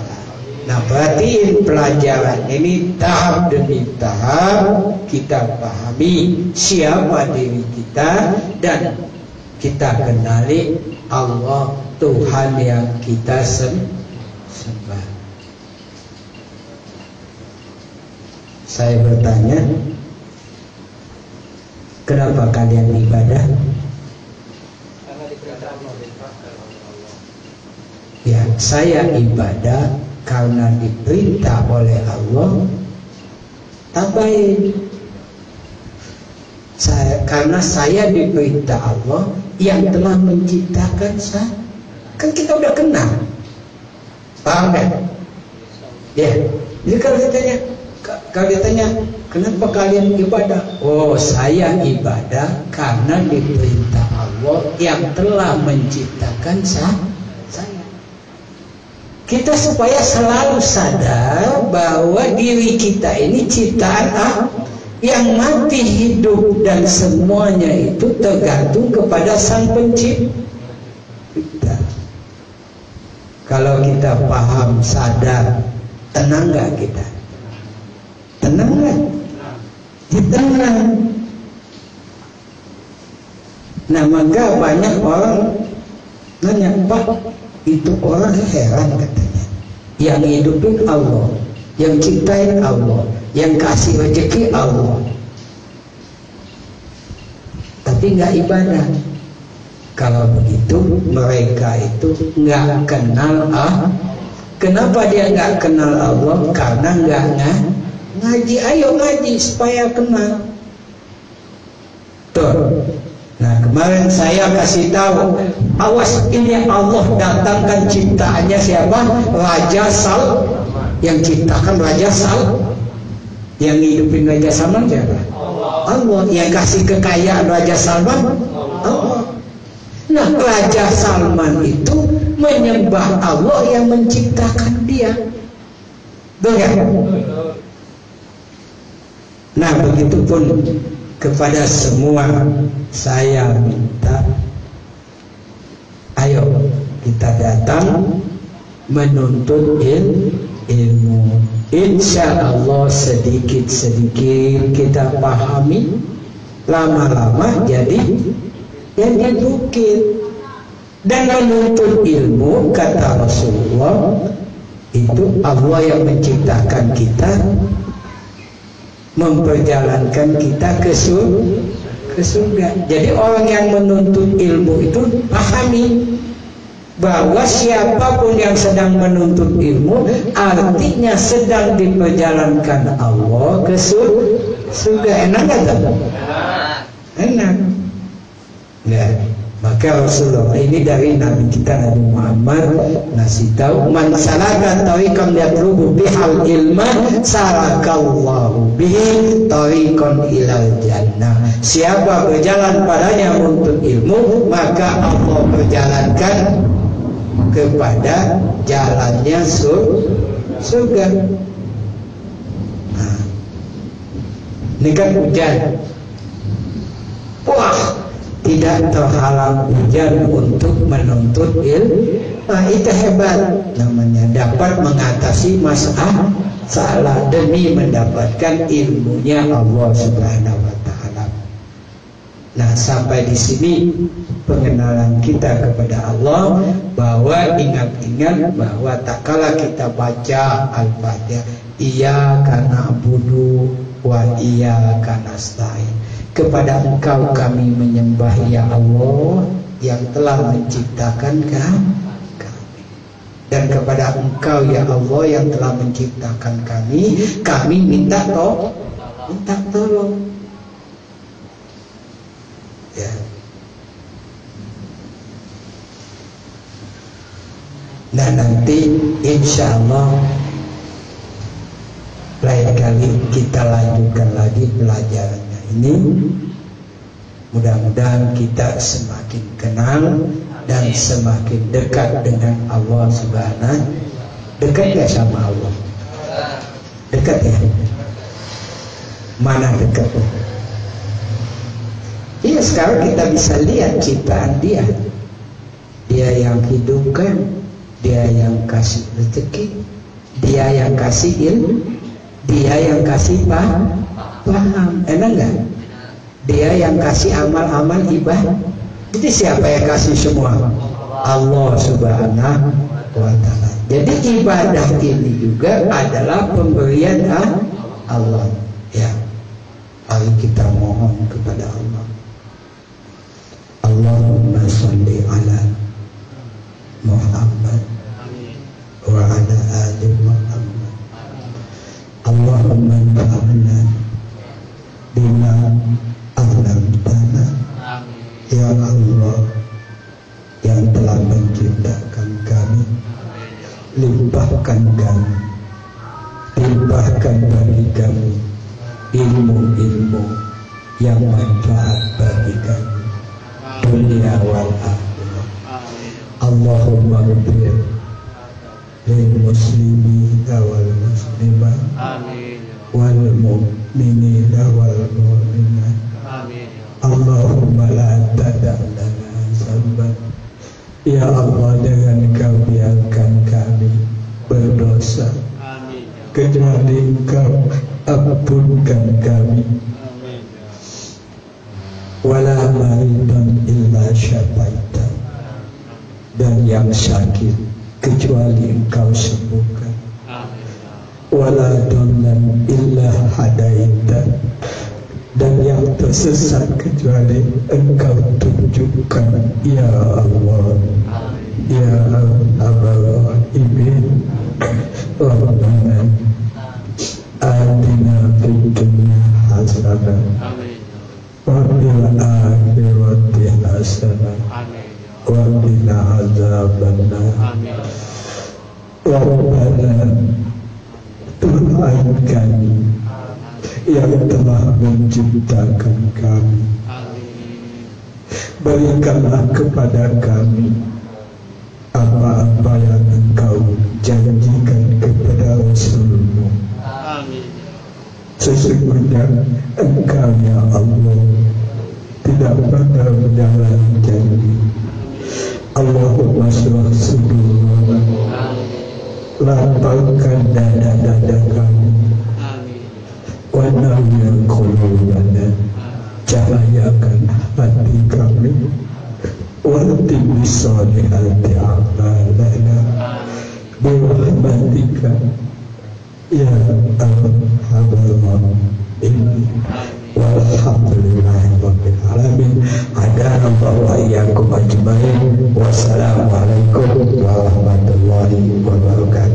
Nah, perhatiin pelajaran ini tahap demi tahap kita pahami siapa diri kita dan kita kenali Allah Tuhan yang kita sembah. Saya bertanya, kenapa kalian ibadah? Ya, saya ibadah karena diperintah oleh Allah. Tabain. Karena saya diperintah Allah yang telah menciptakan saya. Kan kita udah kenal. Paham kan? Ya. Jadi kalau ditanya kenapa kalian ibadah? Oh, saya ibadah karena diperintah Allah yang telah menciptakan saya. Kita supaya selalu sadar bahwa diri kita ini ciptaan Allah, yang mati, hidup dan semuanya itu tergantung kepada Sang Pencipta. Kalau kita paham, sadar, tenang nggak kita? Tenang nggak? Ya, tenang. Nah maka banyak orang nanya, Pak, itu orang heran katanya, yang hidupin Allah, yang ciptain Allah, yang kasih rezeki Allah, tapi nggak ibadah. Kalau begitu mereka itu nggak kenal Allah. Kenapa dia nggak kenal Allah? Karena nggak ngaji. Ayo ngaji supaya kenal. Tuh. Nah kemarin saya kasih tahu, awas ini Allah datangkan ciptaannya siapa? Raja Sal, yang ciptakan Raja Sal, yang hidupin Raja Salman siapa? Allah. Yang kasih kekayaan Raja Salman Allah. Nah Raja Salman itu menyembah Allah yang menciptakan dia. Betul? Nah begitupun kepada semua saya minta, ayo kita datang menuntut ilmu. Insya Allah sedikit-sedikit kita pahami, lama-lama jadi bukit. Dan menuntut ilmu, kata Rasulullah, itu Allah yang menciptakan kita, memperjalankan kita ke surga. Jadi orang yang menuntut ilmu itu pahami bahwa siapapun yang sedang menuntut ilmu artinya sedang diperjalankan Allah ke surga. Enak gak? Enak. Ya. Maka Rasulullah ini dari Nabi kita Nabi Muhammad ngasih tahu, man salaka tariqan yatlubu bihal ilma sarakallahu bihi tariqan ilal jannah. Siapa berjalan padanya untuk ilmu, maka Allah berjalankan kepada jalannya surga. Nah, ini kan hujan. Wah, tidak terhalang hujan untuk menuntut ilmu. Nah itu hebat, namanya dapat mengatasi masalah demi mendapatkan ilmunya Allah Subhanahu wa Ta'ala. Nah sampai di sini pengenalan kita kepada Allah, bahwa ingat-ingat bahwa tak kala kita baca Al-Fatihah, iyyaka na'budu wa iyyaka nasta'in, kepada Engkau kami menyembah ya Allah yang telah menciptakan kami, dan kepada Engkau ya Allah yang telah menciptakan kami minta tolong. Ya. Nah nanti insya Allah lain kali kita lanjutkan lagi pelajarannya ini. Mudah-mudahan kita semakin kenal dan semakin dekat dengan Allah Subhanahu. Dekat ya sama Allah? Dekat ya? Mana dekat? Iya, sekarang kita bisa lihat ciptaan dia. Dia yang hidupkan, dia yang kasih rezeki, dia yang kasih ilmu, dia yang kasih paham. Enak gak? Dia yang kasih amal-amal ibadah. Jadi siapa yang kasih semua? Allah Subhanahu wa Ta'ala. Jadi ibadah ini juga adalah pemberian Allah. Ya, mari kita mohon kepada Allah. Allahumma sholli ala Muhammad wa ala ali Muhammad. Allahumma anfa'na bima 'allamtana. Ya Allah yang telah menciptakan kami, limpahkan kami, limpahkan bagi kami ilmu-ilmu yang manfaat bagi kami dunia wal akhirah. Allahumma ghfir lil muslimin wal muslimat, wal mu'minin wal mu'minat. Allahumma la tada' lana zamban. Ya Allah, dengan Engkau biarkan kami berdosa, kecuali Engkau ampunkan kami. wala maridan illa syafaita, dan yang sakit kecuali engkau sembuhkan, wala dhallan illa hadaita, dan yang tersesat kecuali engkau tunjukkan ya Allah. Ya Allah ibn Rabbana atina fid dunya hasanah wa fil akhirati hasanah wa qina adzabannar. Rabbana Tuhan kami yang telah menciptakan kami, berikanlah kepada kami apa-apa yang engkau janjikan kepada Rasulmu. Sesungguhnya engkau ya Allah tidak pernah menyalahi janji. Allahumma sholli sudurana, lapangkan dada-dada kami, wa nawwir qulubana, cahayakan hati kami, wartib bisolihati a'malana birahmatika ya arhamar rahimin. Walhamdulillahi rabbil alamin. Hadanallahu wa iyyakum ajmain. Wassalamualaikum warahmatullahi wabarakatuh.